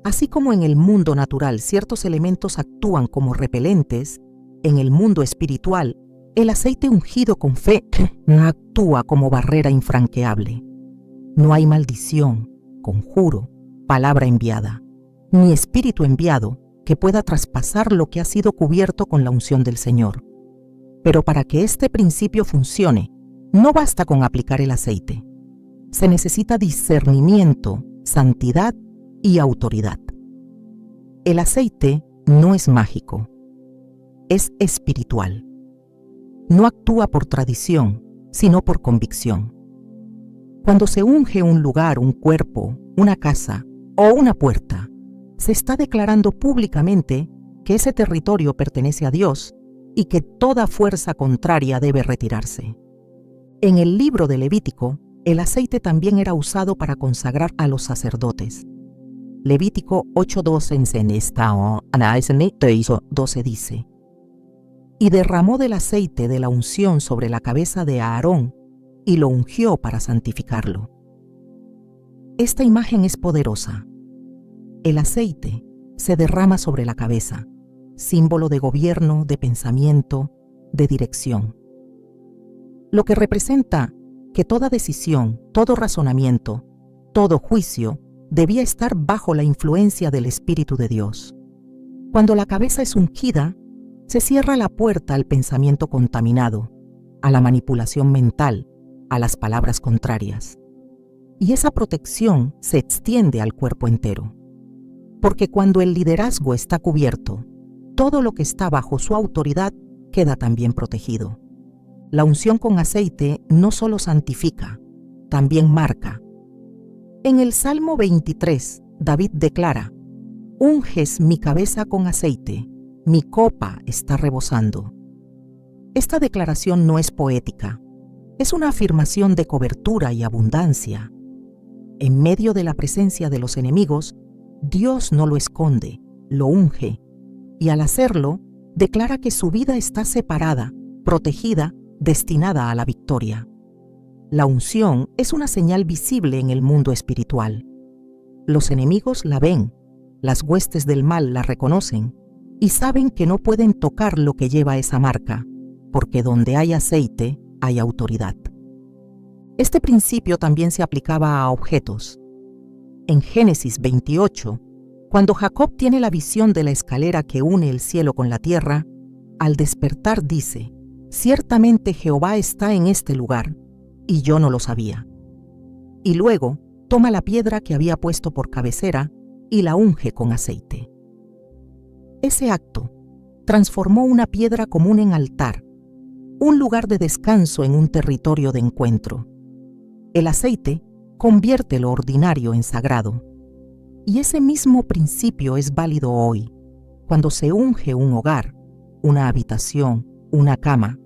Así como en el mundo natural ciertos elementos actúan como repelentes, en el mundo espiritual, el aceite ungido con fe actúa como barrera infranqueable. No hay maldición, conjuro, palabra enviada, ni espíritu enviado que pueda traspasar lo que ha sido cubierto con la unción del Señor. Pero para que este principio funcione, no basta con aplicar el aceite. Se necesita discernimiento, santidad y autoridad. El aceite no es mágico, es espiritual. No actúa por tradición, sino por convicción. Cuando se unge un lugar, un cuerpo, una casa o una puerta, se está declarando públicamente que ese territorio pertenece a Dios y que toda fuerza contraria debe retirarse. En el libro de Levítico, el aceite también era usado para consagrar a los sacerdotes. Levítico 8:12 dice: y derramó del aceite de la unción sobre la cabeza de Aarón y lo ungió para santificarlo. Esta imagen es poderosa. El aceite se derrama sobre la cabeza, símbolo de gobierno, de pensamiento, de dirección. Lo que representa que toda decisión, todo razonamiento, todo juicio debía estar bajo la influencia del Espíritu de Dios. Cuando la cabeza es ungida, se cierra la puerta al pensamiento contaminado, a la manipulación mental, a las palabras contrarias. Y esa protección se extiende al cuerpo entero. Porque cuando el liderazgo está cubierto, todo lo que está bajo su autoridad queda también protegido. La unción con aceite no solo santifica, también marca. En el Salmo 23, David declara: unges mi cabeza con aceite, mi copa está rebosando. Esta declaración no es poética, es una afirmación de cobertura y abundancia. En medio de la presencia de los enemigos, Dios no lo esconde, lo unge, y al hacerlo, declara que su vida está separada, protegida, destinada a la victoria. La unción es una señal visible en el mundo espiritual. Los enemigos la ven, las huestes del mal la reconocen y saben que no pueden tocar lo que lleva esa marca, porque donde hay aceite, hay autoridad. Este principio también se aplicaba a objetos. En Génesis 28, cuando Jacob tiene la visión de la escalera que une el cielo con la tierra, al despertar dice: ciertamente Jehová está en este lugar, y yo no lo sabía. Y luego toma la piedra que había puesto por cabecera y la unge con aceite. Ese acto transformó una piedra común en altar, un lugar de descanso en un territorio de encuentro. El aceite convierte lo ordinario en sagrado. Y ese mismo principio es válido hoy, cuando se unge un hogar, una habitación, una cama.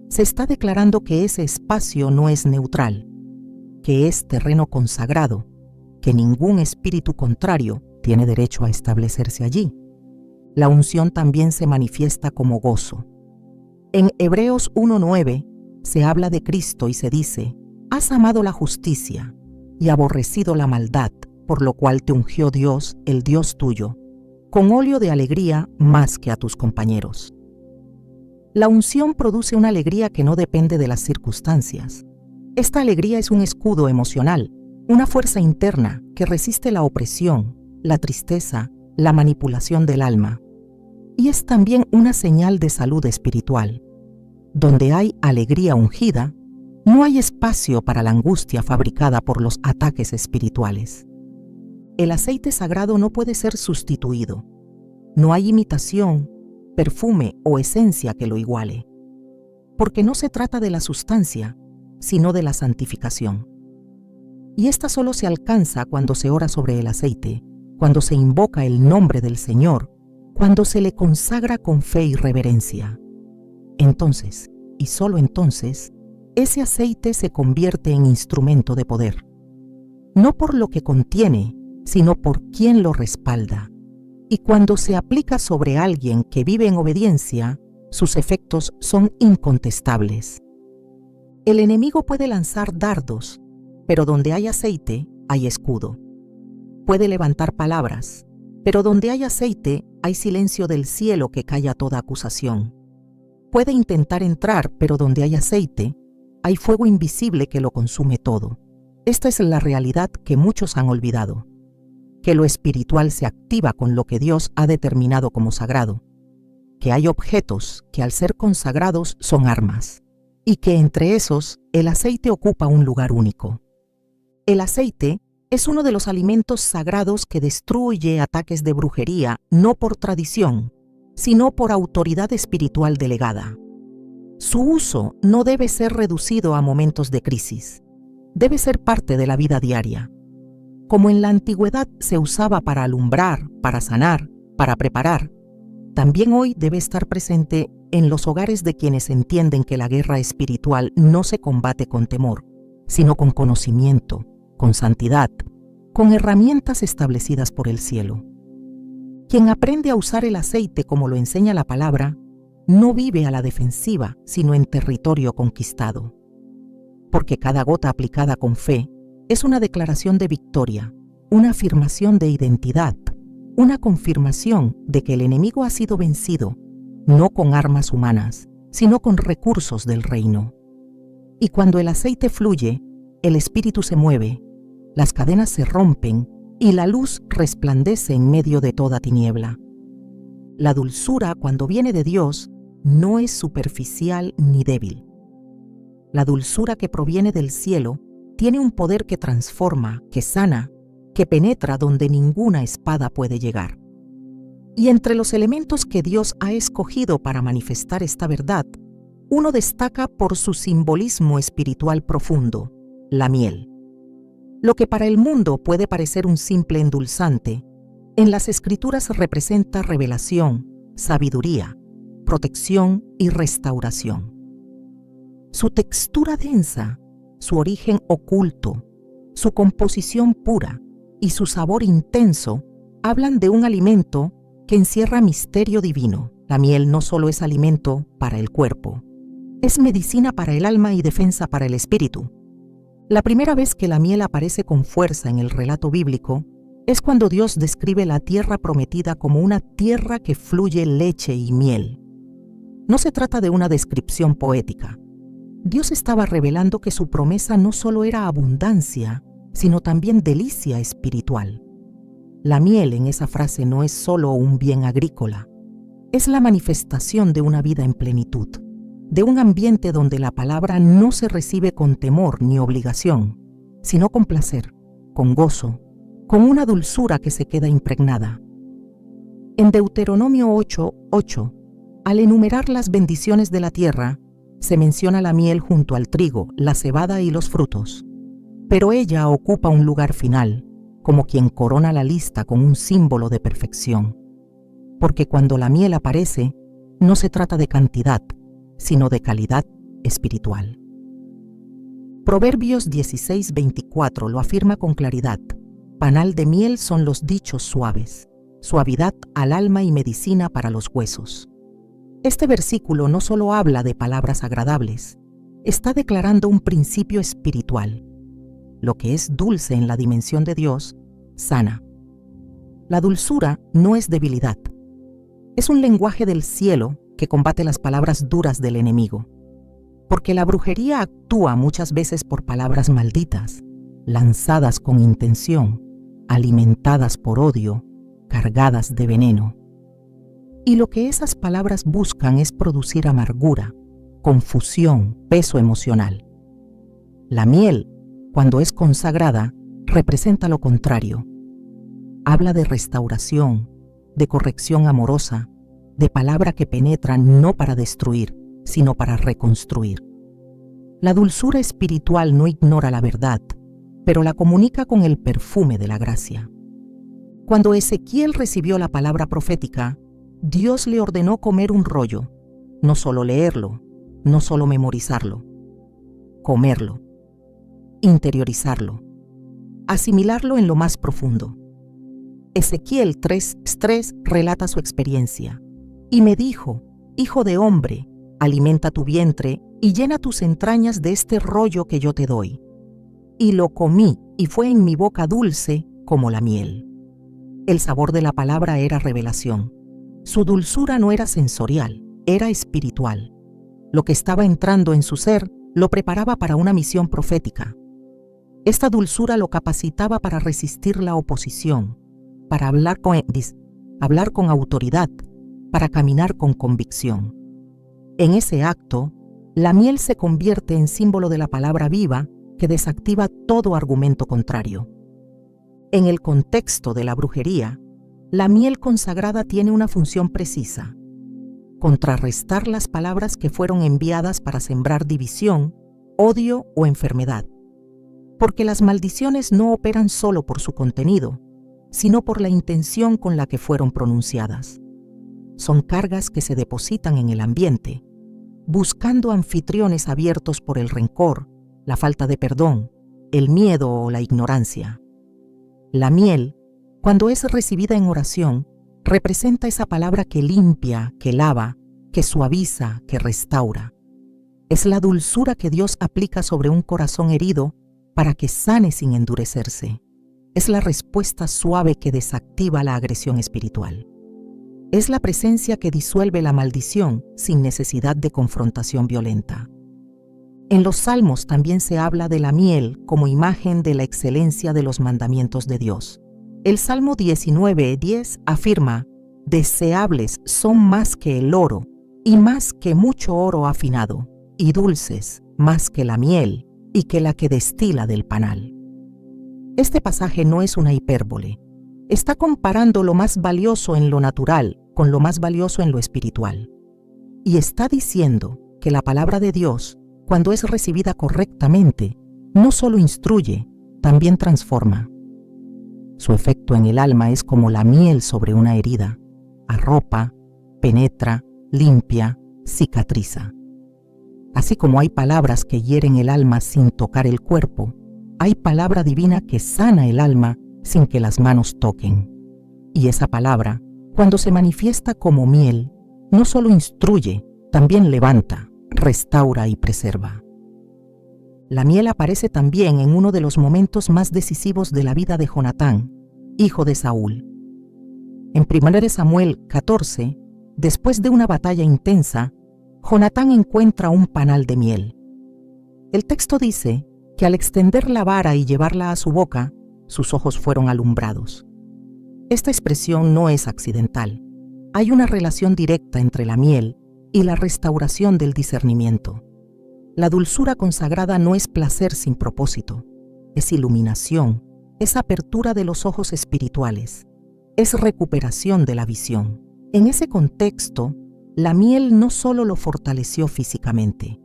Se está declarando que ese espacio no es neutral, que es terreno consagrado, que ningún espíritu contrario tiene derecho a establecerse allí. La unción también se manifiesta como gozo. En Hebreos 1:9 se habla de Cristo y se dice: has amado la justicia y aborrecido la maldad, por lo cual te ungió Dios, el Dios tuyo, con óleo de alegría más que a tus compañeros. La unción produce una alegría que no depende de las circunstancias. Esta alegría es un escudo emocional, una fuerza interna que resiste la opresión, la tristeza, la manipulación del alma. Y es también una señal de salud espiritual. Donde hay alegría ungida, no hay espacio para la angustia fabricada por los ataques espirituales. El aceite sagrado no puede ser sustituido. No hay imitación, perfume o esencia que lo iguale. Porque no se trata de la sustancia, sino de la santificación. Y esta solo se alcanza cuando se ora sobre el aceite, cuando se invoca el nombre del Señor, cuando se le consagra con fe y reverencia. Entonces, y solo entonces, ese aceite se convierte en instrumento de poder. No por lo que contiene, sino por quien lo respalda. Y cuando se aplica sobre alguien que vive en obediencia, sus efectos son incontestables. El enemigo puede lanzar dardos, pero donde hay aceite, hay escudo. Puede levantar palabras, pero donde hay aceite, hay silencio del cielo que calla toda acusación. Puede intentar entrar, pero donde hay aceite, hay fuego invisible que lo consume todo. Esta es la realidad que muchos han olvidado, que lo espiritual se activa con lo que Dios ha determinado como sagrado, que hay objetos que al ser consagrados son armas, y que entre esos el aceite ocupa un lugar único. El aceite es uno de los alimentos sagrados que destruye ataques de brujería no por tradición, sino por autoridad espiritual delegada. Su uso no debe ser reducido a momentos de crisis, debe ser parte de la vida diaria. Como en la antigüedad se usaba para alumbrar, para sanar, para preparar, también hoy debe estar presente en los hogares de quienes entienden que la guerra espiritual no se combate con temor, sino con conocimiento, con santidad, con herramientas establecidas por el cielo. Quien aprende a usar el aceite como lo enseña la palabra, no vive a la defensiva, sino en territorio conquistado. Porque cada gota aplicada con fe es una declaración de victoria, una afirmación de identidad, una confirmación de que el enemigo ha sido vencido, no con armas humanas, sino con recursos del reino. Y cuando el aceite fluye, el espíritu se mueve, las cadenas se rompen y la luz resplandece en medio de toda tiniebla. La dulzura, cuando viene de Dios, no es superficial ni débil. La dulzura que proviene del cielo tiene un poder que transforma, que sana, que penetra donde ninguna espada puede llegar. Y entre los elementos que Dios ha escogido para manifestar esta verdad, uno destaca por su simbolismo espiritual profundo, la miel. Lo que para el mundo puede parecer un simple endulzante, en las Escrituras representa revelación, sabiduría, protección y restauración. Su textura densa, su origen oculto, su composición pura y su sabor intenso hablan de un alimento que encierra misterio divino. La miel no solo es alimento para el cuerpo, es medicina para el alma y defensa para el espíritu. La primera vez que la miel aparece con fuerza en el relato bíblico es cuando Dios describe la tierra prometida como una tierra que fluye leche y miel. No se trata de una descripción poética. Dios estaba revelando que su promesa no solo era abundancia, sino también delicia espiritual. La miel en esa frase no es solo un bien agrícola, es la manifestación de una vida en plenitud, de un ambiente donde la palabra no se recibe con temor ni obligación, sino con placer, con gozo, con una dulzura que se queda impregnada. En Deuteronomio 8:8, al enumerar las bendiciones de la tierra, se menciona la miel junto al trigo, la cebada y los frutos. Pero ella ocupa un lugar final, como quien corona la lista con un símbolo de perfección. Porque cuando la miel aparece, no se trata de cantidad, sino de calidad espiritual. Proverbios 16:24 lo afirma con claridad. Panal de miel son los dichos suaves, suavidad al alma y medicina para los huesos. Este versículo no solo habla de palabras agradables, está declarando un principio espiritual. Lo que es dulce en la dimensión de Dios, sana. La dulzura no es debilidad. Es un lenguaje del cielo que combate las palabras duras del enemigo. Porque la brujería actúa muchas veces por palabras malditas, lanzadas con intención, alimentadas por odio, cargadas de veneno. Y lo que esas palabras buscan es producir amargura, confusión, peso emocional. La miel, cuando es consagrada, representa lo contrario. Habla de restauración, de corrección amorosa, de palabra que penetra no para destruir, sino para reconstruir. La dulzura espiritual no ignora la verdad, pero la comunica con el perfume de la gracia. Cuando Ezequiel recibió la palabra profética, Dios le ordenó comer un rollo, no solo leerlo, no solo memorizarlo, comerlo, interiorizarlo, asimilarlo en lo más profundo. Ezequiel 3:3 relata su experiencia. Y me dijo, hijo de hombre, alimenta tu vientre y llena tus entrañas de este rollo que yo te doy. Y lo comí y fue en mi boca dulce como la miel. El sabor de la palabra era revelación. Su dulzura no era sensorial, era espiritual. Lo que estaba entrando en su ser lo preparaba para una misión profética. Esta dulzura lo capacitaba para resistir la oposición, para hablar con autoridad, para caminar con convicción. En ese acto, la miel se convierte en símbolo de la palabra viva que desactiva todo argumento contrario. En el contexto de la brujería, la miel consagrada tiene una función precisa: contrarrestar las palabras que fueron enviadas para sembrar división, odio o enfermedad. Porque las maldiciones no operan solo por su contenido, sino por la intención con la que fueron pronunciadas. Son cargas que se depositan en el ambiente, buscando anfitriones abiertos por el rencor, la falta de perdón, el miedo o la ignorancia. La miel, cuando es recibida en oración, representa esa palabra que limpia, que lava, que suaviza, que restaura. Es la dulzura que Dios aplica sobre un corazón herido para que sane sin endurecerse. Es la respuesta suave que desactiva la agresión espiritual. Es la presencia que disuelve la maldición sin necesidad de confrontación violenta. En los Salmos también se habla de la miel como imagen de la excelencia de los mandamientos de Dios. El Salmo 19:10 afirma: «Deseables son más que el oro, y más que mucho oro afinado, y dulces más que la miel, y que la que destila del panal». Este pasaje no es una hipérbole. Está comparando lo más valioso en lo natural con lo más valioso en lo espiritual. Y está diciendo que la palabra de Dios, cuando es recibida correctamente, no solo instruye, también transforma. Su efecto en el alma es como la miel sobre una herida: arropa, penetra, limpia, cicatriza. Así como hay palabras que hieren el alma sin tocar el cuerpo, hay palabra divina que sana el alma sin que las manos toquen. Y esa palabra, cuando se manifiesta como miel, no solo instruye, también levanta, restaura y preserva. La miel aparece también en uno de los momentos más decisivos de la vida de Jonatán, hijo de Saúl. En 1 Samuel 14, después de una batalla intensa, Jonatán encuentra un panal de miel. El texto dice que al extender la vara y llevarla a su boca, sus ojos fueron alumbrados. Esta expresión no es accidental. Hay una relación directa entre la miel y la restauración del discernimiento. La dulzura consagrada no es placer sin propósito, es iluminación, es apertura de los ojos espirituales, es recuperación de la visión. En ese contexto, la miel no solo lo fortaleció físicamente,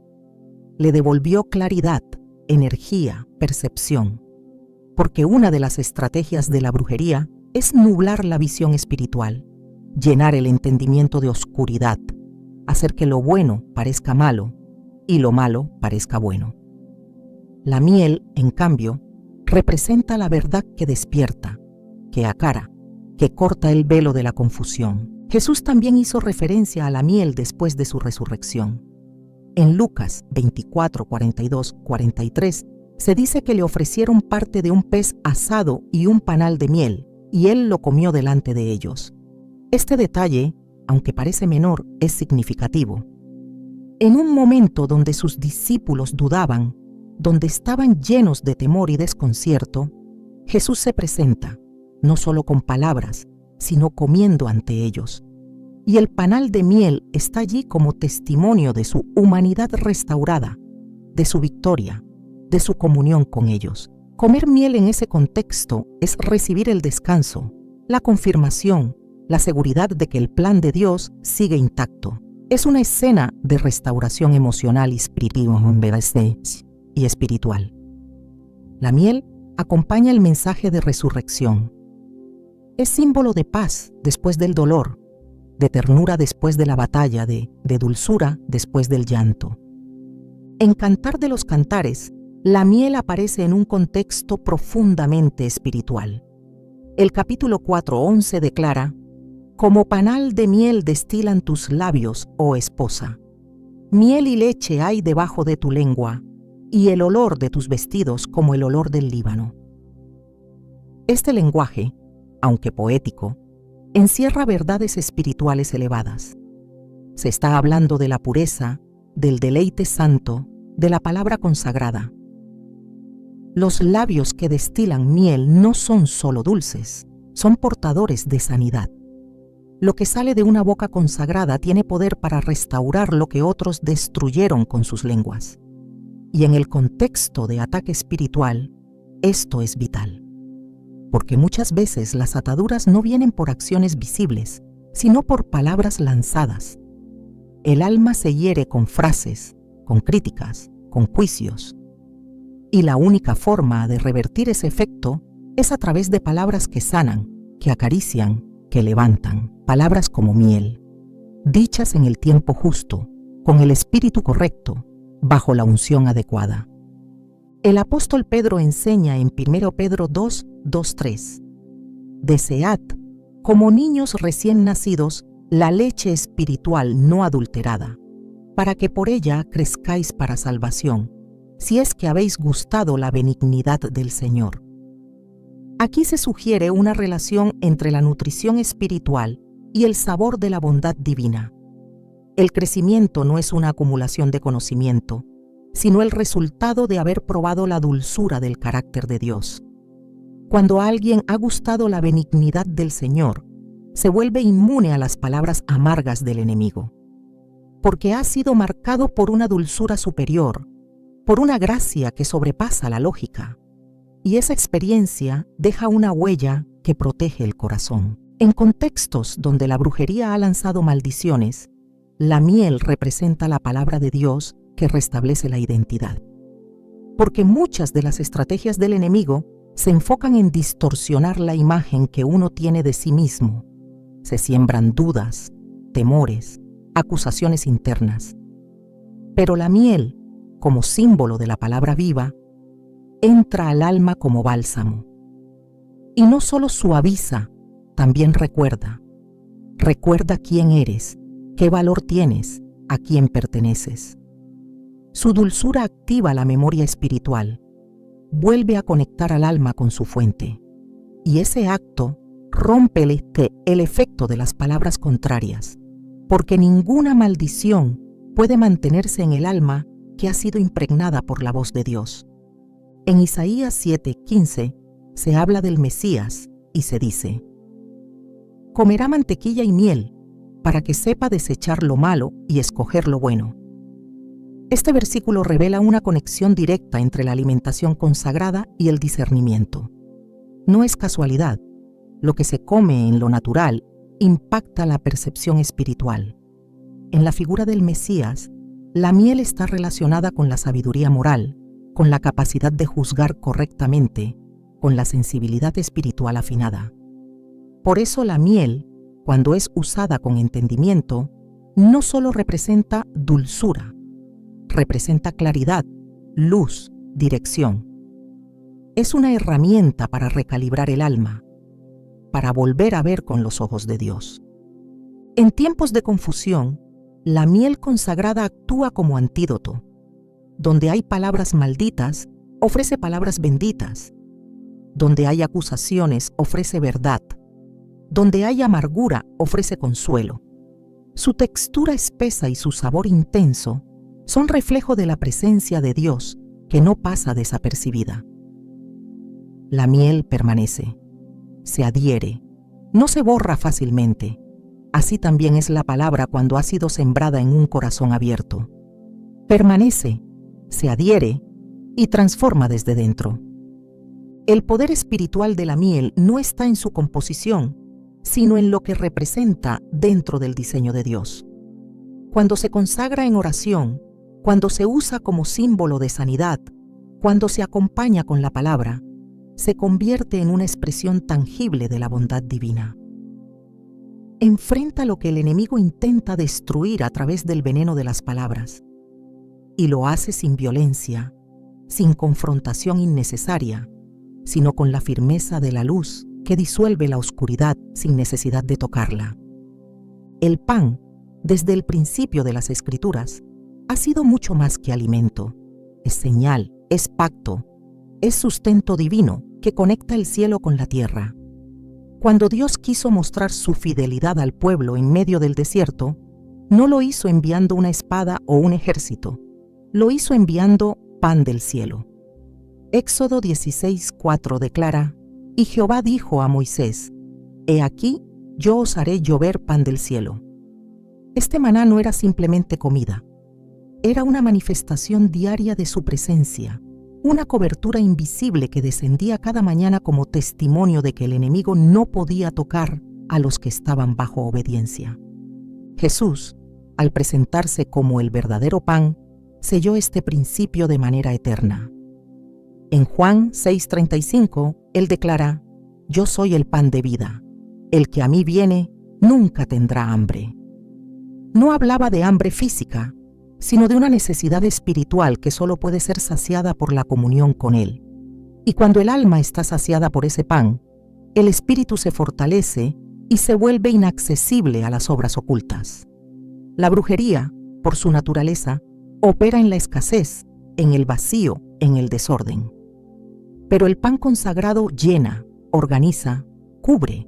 le devolvió claridad, energía, percepción, porque una de las estrategias de la brujería es nublar la visión espiritual, llenar el entendimiento de oscuridad, hacer que lo bueno parezca malo y lo malo parezca bueno. La miel, en cambio, representa la verdad que despierta, que acara, que corta el velo de la confusión. Jesús también hizo referencia a la miel después de su resurrección. En Lucas 24, 42, 43, se dice que le ofrecieron parte de un pez asado y un panal de miel, y él lo comió delante de ellos. Este detalle, aunque parece menor, es significativo. En un momento donde sus discípulos dudaban, donde estaban llenos de temor y desconcierto, Jesús se presenta, no solo con palabras, sino comiendo ante ellos. Y el panal de miel está allí como testimonio de su humanidad restaurada, de su victoria, de su comunión con ellos. Comer miel en ese contexto es recibir el descanso, la confirmación, la seguridad de que el plan de Dios sigue intacto. Es una escena de restauración emocional y espiritual. La miel acompaña el mensaje de resurrección. Es símbolo de paz después del dolor, de ternura después de la batalla, de dulzura después del llanto. En Cantar de los Cantares, la miel aparece en un contexto profundamente espiritual. El capítulo 4:11 declara: «Como panal de miel destilan tus labios, oh esposa. Miel y leche hay debajo de tu lengua, y el olor de tus vestidos como el olor del Líbano». Este lenguaje, aunque poético, encierra verdades espirituales elevadas. Se está hablando de la pureza, del deleite santo, de la palabra consagrada. Los labios que destilan miel no son solo dulces, son portadores de sanidad. Lo que sale de una boca consagrada tiene poder para restaurar lo que otros destruyeron con sus lenguas. Y en el contexto de ataque espiritual, esto es vital. Porque muchas veces las ataduras no vienen por acciones visibles, sino por palabras lanzadas. El alma se hiere con frases, con críticas, con juicios. Y la única forma de revertir ese efecto es a través de palabras que sanan, que acarician, que levantan, palabras como miel, dichas en el tiempo justo, con el espíritu correcto, bajo la unción adecuada. El apóstol Pedro enseña en 1 Pedro 2, 2-3: Desead, como niños recién nacidos, la leche espiritual no adulterada, para que por ella crezcáis para salvación, si es que habéis gustado la benignidad del Señor. Aquí se sugiere una relación entre la nutrición espiritual y el sabor de la bondad divina. El crecimiento no es una acumulación de conocimiento, sino el resultado de haber probado la dulzura del carácter de Dios. Cuando alguien ha gustado la benignidad del Señor, se vuelve inmune a las palabras amargas del enemigo, porque ha sido marcado por una dulzura superior, por una gracia que sobrepasa la lógica, y esa experiencia deja una huella que protege el corazón. En contextos donde la brujería ha lanzado maldiciones, la miel representa la palabra de Dios que restablece la identidad. Porque muchas de las estrategias del enemigo se enfocan en distorsionar la imagen que uno tiene de sí mismo. Se siembran dudas, temores, acusaciones internas. Pero la miel, como símbolo de la palabra viva, entra al alma como bálsamo. Y no solo suaviza, también recuerda. Recuerda quién eres, qué valor tienes, a quién perteneces. Su dulzura activa la memoria espiritual, vuelve a conectar al alma con su fuente. Y ese acto rompe el efecto de las palabras contrarias, porque ninguna maldición puede mantenerse en el alma que ha sido impregnada por la voz de Dios. En Isaías 7:15 se habla del Mesías y se dice: comerá mantequilla y miel, para que sepa desechar lo malo y escoger lo bueno. Este versículo revela una conexión directa entre la alimentación consagrada y el discernimiento. No es casualidad, lo que se come en lo natural impacta la percepción espiritual. En la figura del Mesías, la miel está relacionada con la sabiduría moral, con la capacidad de juzgar correctamente, con la sensibilidad espiritual afinada. Por eso la miel, cuando es usada con entendimiento, no solo representa dulzura, representa claridad, luz, dirección. Es una herramienta para recalibrar el alma, para volver a ver con los ojos de Dios. En tiempos de confusión, la miel consagrada actúa como antídoto. Donde hay palabras malditas, ofrece palabras benditas. Donde hay acusaciones, ofrece verdad. Donde hay amargura, ofrece consuelo. Su textura espesa y su sabor intenso son reflejo de la presencia de Dios que no pasa desapercibida. La miel permanece, se adhiere, no se borra fácilmente. Así también es la palabra cuando ha sido sembrada en un corazón abierto. Permanece, se adhiere y transforma desde dentro. El poder espiritual de la miel no está en su composición, sino en lo que representa dentro del diseño de Dios. Cuando se consagra en oración, cuando se usa como símbolo de sanidad, cuando se acompaña con la palabra, se convierte en una expresión tangible de la bondad divina. Enfrenta lo que el enemigo intenta destruir a través del veneno de las palabras, y lo hace sin violencia, sin confrontación innecesaria, sino con la firmeza de la luz que disuelve la oscuridad sin necesidad de tocarla. El pan, desde el principio de las Escrituras, ha sido mucho más que alimento. Es señal, es pacto, es sustento divino que conecta el cielo con la tierra. Cuando Dios quiso mostrar su fidelidad al pueblo en medio del desierto, no lo hizo enviando una espada o un ejército, lo hizo enviando pan del cielo. Éxodo 16:4 declara: Y Jehová dijo a Moisés: He aquí, yo os haré llover pan del cielo. Este maná no era simplemente comida, era una manifestación diaria de su presencia, una cobertura invisible que descendía cada mañana como testimonio de que el enemigo no podía tocar a los que estaban bajo obediencia. Jesús, al presentarse como el verdadero pan, selló este principio de manera eterna. En Juan 6:35, Él declara: Yo soy el pan de vida. El que a mí viene nunca tendrá hambre. No hablaba de hambre física, sino de una necesidad espiritual que solo puede ser saciada por la comunión con Él. Y cuando el alma está saciada por ese pan, el espíritu se fortalece y se vuelve inaccesible a las obras ocultas. La brujería, por su naturaleza, opera en la escasez, en el vacío, en el desorden. Pero el pan consagrado llena, organiza, cubre.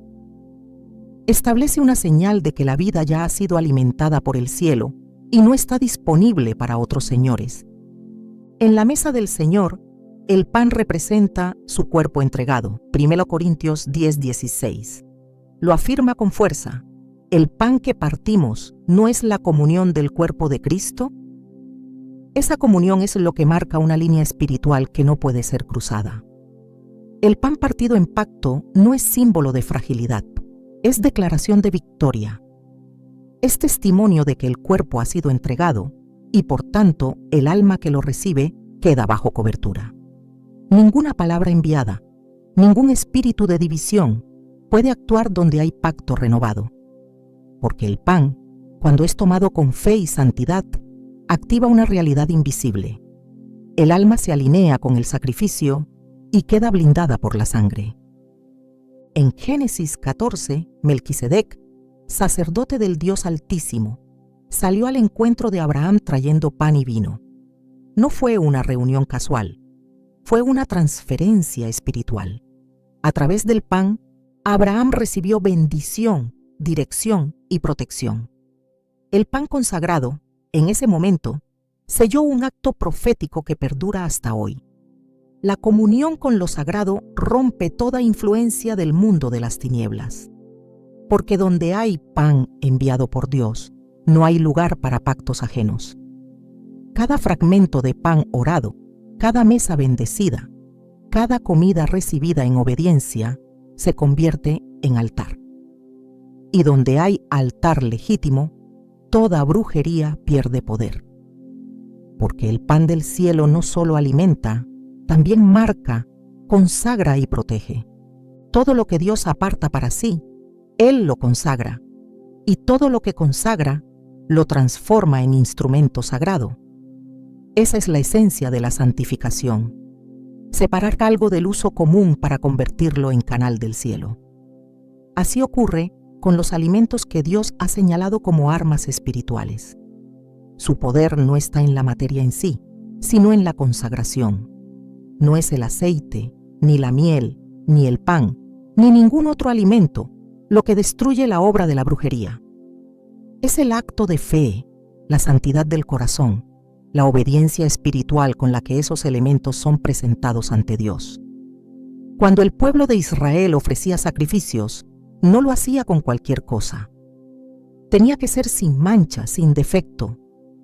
Establece una señal de que la vida ya ha sido alimentada por el cielo y no está disponible para otros señores. En la mesa del Señor, el pan representa su cuerpo entregado. 1 Corintios 10:16. Lo afirma con fuerza: ¿el pan que partimos no es la comunión del cuerpo de Cristo? Esa comunión es lo que marca una línea espiritual que no puede ser cruzada. El pan partido en pacto no es símbolo de fragilidad, es declaración de victoria. Es testimonio de que el cuerpo ha sido entregado y, por tanto, el alma que lo recibe queda bajo cobertura. Ninguna palabra enviada, ningún espíritu de división puede actuar donde hay pacto renovado. Porque el pan, cuando es tomado con fe y santidad, activa una realidad invisible. El alma se alinea con el sacrificio y queda blindada por la sangre. En Génesis 14, Melquisedec, sacerdote del Dios Altísimo, salió al encuentro de Abraham trayendo pan y vino. No fue una reunión casual, fue una transferencia espiritual. A través del pan, Abraham recibió bendición, dirección y protección. El pan consagrado, en ese momento, selló un acto profético que perdura hasta hoy. La comunión con lo sagrado rompe toda influencia del mundo de las tinieblas. Porque donde hay pan enviado por Dios, no hay lugar para pactos ajenos. Cada fragmento de pan orado, cada mesa bendecida, cada comida recibida en obediencia, se convierte en altar. Y donde hay altar legítimo, toda brujería pierde poder. Porque el pan del cielo no solo alimenta, también marca, consagra y protege. Todo lo que Dios aparta para sí, Él lo consagra. Y todo lo que consagra, lo transforma en instrumento sagrado. Esa es la esencia de la santificación. Separar algo del uso común para convertirlo en canal del cielo. Así ocurre con los alimentos que Dios ha señalado como armas espirituales. Su poder no está en la materia en sí, sino en la consagración. No es el aceite, ni la miel, ni el pan, ni ningún otro alimento lo que destruye la obra de la brujería. Es el acto de fe, la santidad del corazón, la obediencia espiritual con la que esos elementos son presentados ante Dios. Cuando el pueblo de Israel ofrecía sacrificios, no lo hacía con cualquier cosa. Tenía que ser sin mancha, sin defecto,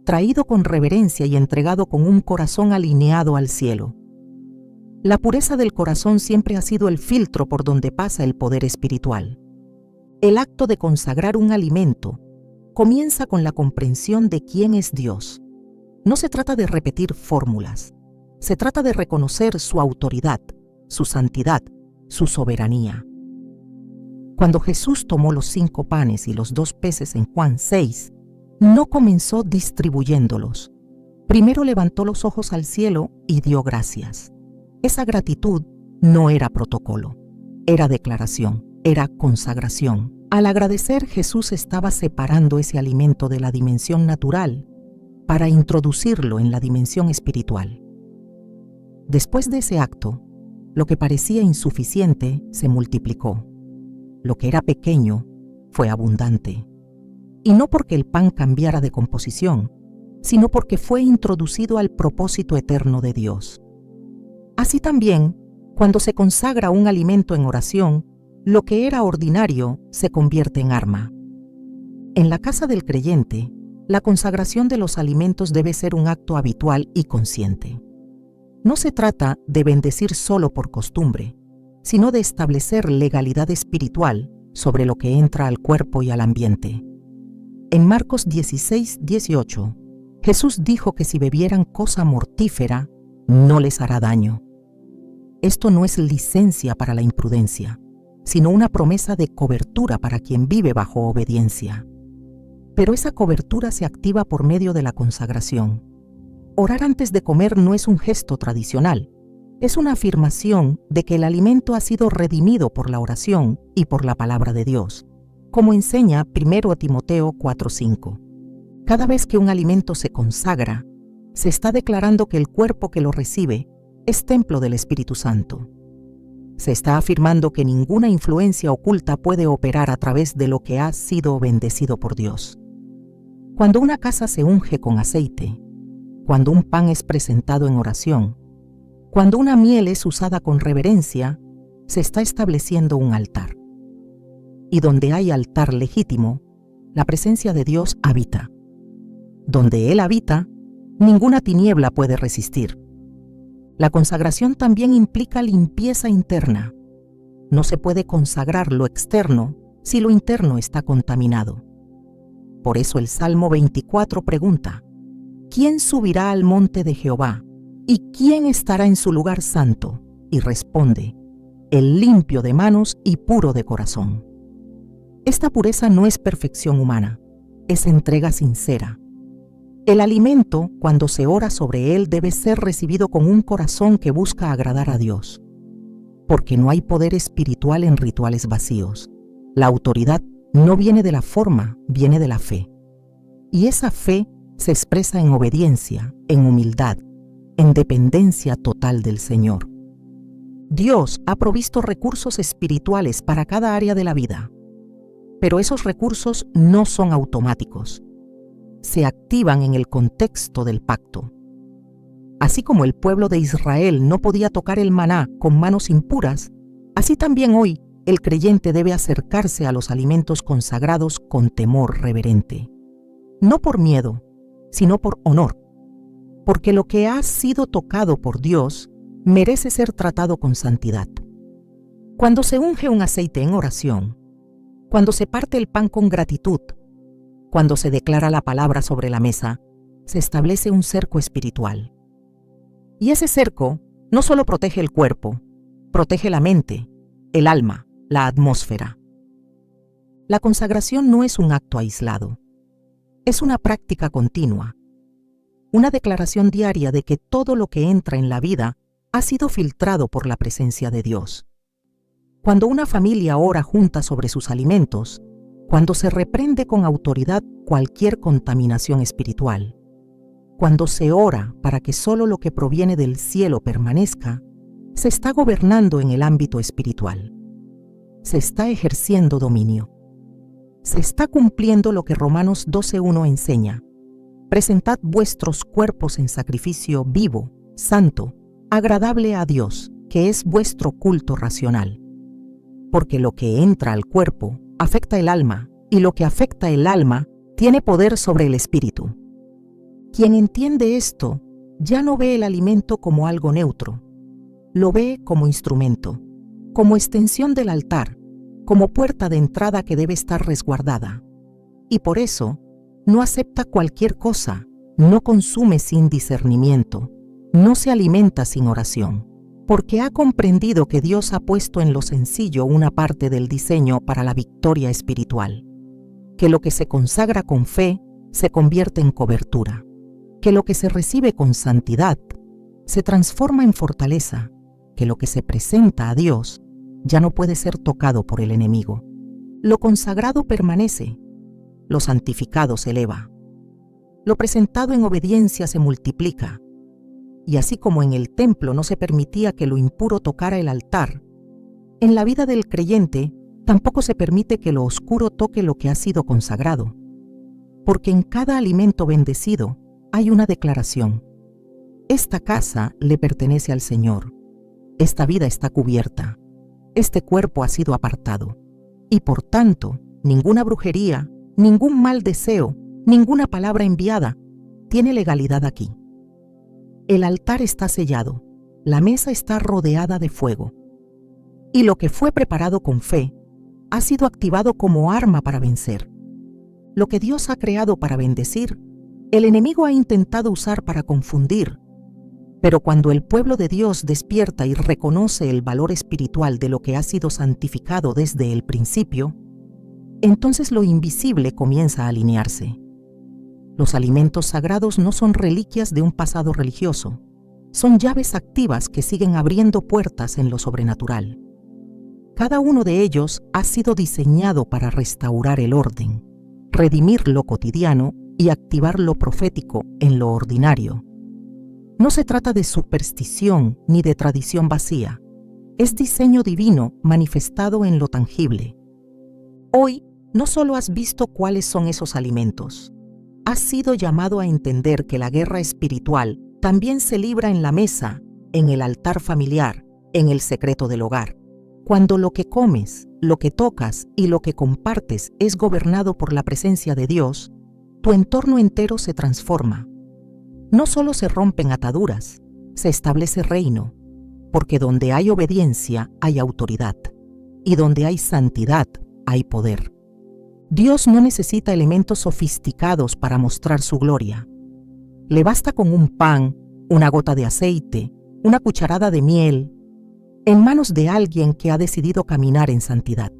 traído con reverencia y entregado con un corazón alineado al cielo. La pureza del corazón siempre ha sido el filtro por donde pasa el poder espiritual. El acto de consagrar un alimento comienza con la comprensión de quién es Dios. No se trata de repetir fórmulas, se trata de reconocer su autoridad, su santidad, su soberanía. Cuando Jesús tomó los 5 panes y los 2 peces en Juan 6, no comenzó distribuyéndolos. Primero levantó los ojos al cielo y dio gracias. Esa gratitud no era protocolo, era declaración, era consagración. Al agradecer, Jesús estaba separando ese alimento de la dimensión natural para introducirlo en la dimensión espiritual. Después de ese acto, lo que parecía insuficiente se multiplicó. Lo que era pequeño fue abundante. Y no porque el pan cambiara de composición, sino porque fue introducido al propósito eterno de Dios. Así también, cuando se consagra un alimento en oración, lo que era ordinario se convierte en arma. En la casa del creyente, la consagración de los alimentos debe ser un acto habitual y consciente. No se trata de bendecir solo por costumbre, sino de establecer legalidad espiritual sobre lo que entra al cuerpo y al ambiente. En Marcos 16:18, Jesús dijo que si bebieran cosa mortífera, no les hará daño. Esto no es licencia para la imprudencia, sino una promesa de cobertura para quien vive bajo obediencia. Pero esa cobertura se activa por medio de la consagración. Orar antes de comer no es un gesto tradicional, es una afirmación de que el alimento ha sido redimido por la oración y por la palabra de Dios, como enseña 1 Timoteo 4:5. Cada vez que un alimento se consagra, se está declarando que el cuerpo que lo recibe es templo del Espíritu Santo. Se está afirmando que ninguna influencia oculta puede operar a través de lo que ha sido bendecido por Dios. Cuando una casa se unge con aceite, cuando un pan es presentado en oración, cuando una miel es usada con reverencia, se está estableciendo un altar. Y donde hay altar legítimo, la presencia de Dios habita. Donde Él habita, ninguna tiniebla puede resistir. La consagración también implica limpieza interna. No se puede consagrar lo externo si lo interno está contaminado. Por eso el Salmo 24 pregunta: ¿quién subirá al monte de Jehová? ¿Y quién estará en su lugar santo? Y responde: el limpio de manos y puro de corazón. Esta pureza no es perfección humana, es entrega sincera. El alimento, cuando se ora sobre él, debe ser recibido con un corazón que busca agradar a Dios. Porque no hay poder espiritual en rituales vacíos. La autoridad no viene de la forma, viene de la fe. Y esa fe se expresa en obediencia, en humildad, en dependencia total del Señor. Dios ha provisto recursos espirituales para cada área de la vida. Pero esos recursos no son automáticos. Se activan en el contexto del pacto. Así como el pueblo de Israel no podía tocar el maná con manos impuras, así también hoy el creyente debe acercarse a los alimentos consagrados con temor reverente. No por miedo, sino por honor, porque lo que ha sido tocado por Dios merece ser tratado con santidad. Cuando se unge un aceite en oración, cuando se parte el pan con gratitud, cuando se declara la palabra sobre la mesa, se establece un cerco espiritual. Y ese cerco no solo protege el cuerpo, protege la mente, el alma, la atmósfera. La consagración no es un acto aislado, es una práctica continua, una declaración diaria de que todo lo que entra en la vida ha sido filtrado por la presencia de Dios. Cuando una familia ora junta sobre sus alimentos, cuando se reprende con autoridad cualquier contaminación espiritual, cuando se ora para que solo lo que proviene del cielo permanezca, se está gobernando en el ámbito espiritual. Se está ejerciendo dominio. Se está cumpliendo lo que Romanos 12:1 enseña: presentad vuestros cuerpos en sacrificio vivo, santo, agradable a Dios, que es vuestro culto racional. Porque lo que entra al cuerpo afecta el alma, y lo que afecta el alma tiene poder sobre el espíritu. Quien entiende esto ya no ve el alimento como algo neutro, lo ve como instrumento, como extensión del altar, como puerta de entrada que debe estar resguardada. Y por eso no acepta cualquier cosa, no consume sin discernimiento, no se alimenta sin oración, porque ha comprendido que Dios ha puesto en lo sencillo una parte del diseño para la victoria espiritual, que lo que se consagra con fe se convierte en cobertura, que lo que se recibe con santidad se transforma en fortaleza, que lo que se presenta a Dios ya no puede ser tocado por el enemigo. Lo consagrado permanece, lo santificado se eleva, lo presentado en obediencia se multiplica. Y así como en el templo no se permitía que lo impuro tocara el altar, en la vida del creyente tampoco se permite que lo oscuro toque lo que ha sido consagrado. Porque en cada alimento bendecido hay una declaración: esta casa le pertenece al Señor, esta vida está cubierta, este cuerpo ha sido apartado, y por tanto, ninguna brujería, ningún mal deseo, ninguna palabra enviada tiene legalidad aquí. El altar está sellado, la mesa está rodeada de fuego, y lo que fue preparado con fe ha sido activado como arma para vencer. Lo que Dios ha creado para bendecir, el enemigo ha intentado usar para confundir. Pero cuando el pueblo de Dios despierta y reconoce el valor espiritual de lo que ha sido santificado desde el principio, entonces lo invisible comienza a alinearse. Los alimentos sagrados no son reliquias de un pasado religioso, son llaves activas que siguen abriendo puertas en lo sobrenatural. Cada uno de ellos ha sido diseñado para restaurar el orden, redimir lo cotidiano y activar lo profético en lo ordinario. No se trata de superstición ni de tradición vacía, es diseño divino manifestado en lo tangible. Hoy no solo has visto cuáles son esos alimentos, has sido llamado a entender que la guerra espiritual también se libra en la mesa, en el altar familiar, en el secreto del hogar. Cuando lo que comes, lo que tocas y lo que compartes es gobernado por la presencia de Dios, tu entorno entero se transforma. No solo se rompen ataduras, se establece reino, porque donde hay obediencia hay autoridad, y donde hay santidad hay poder. Dios no necesita elementos sofisticados para mostrar su gloria. Le basta con un pan, una gota de aceite, una cucharada de miel, en manos de alguien que ha decidido caminar en santidad.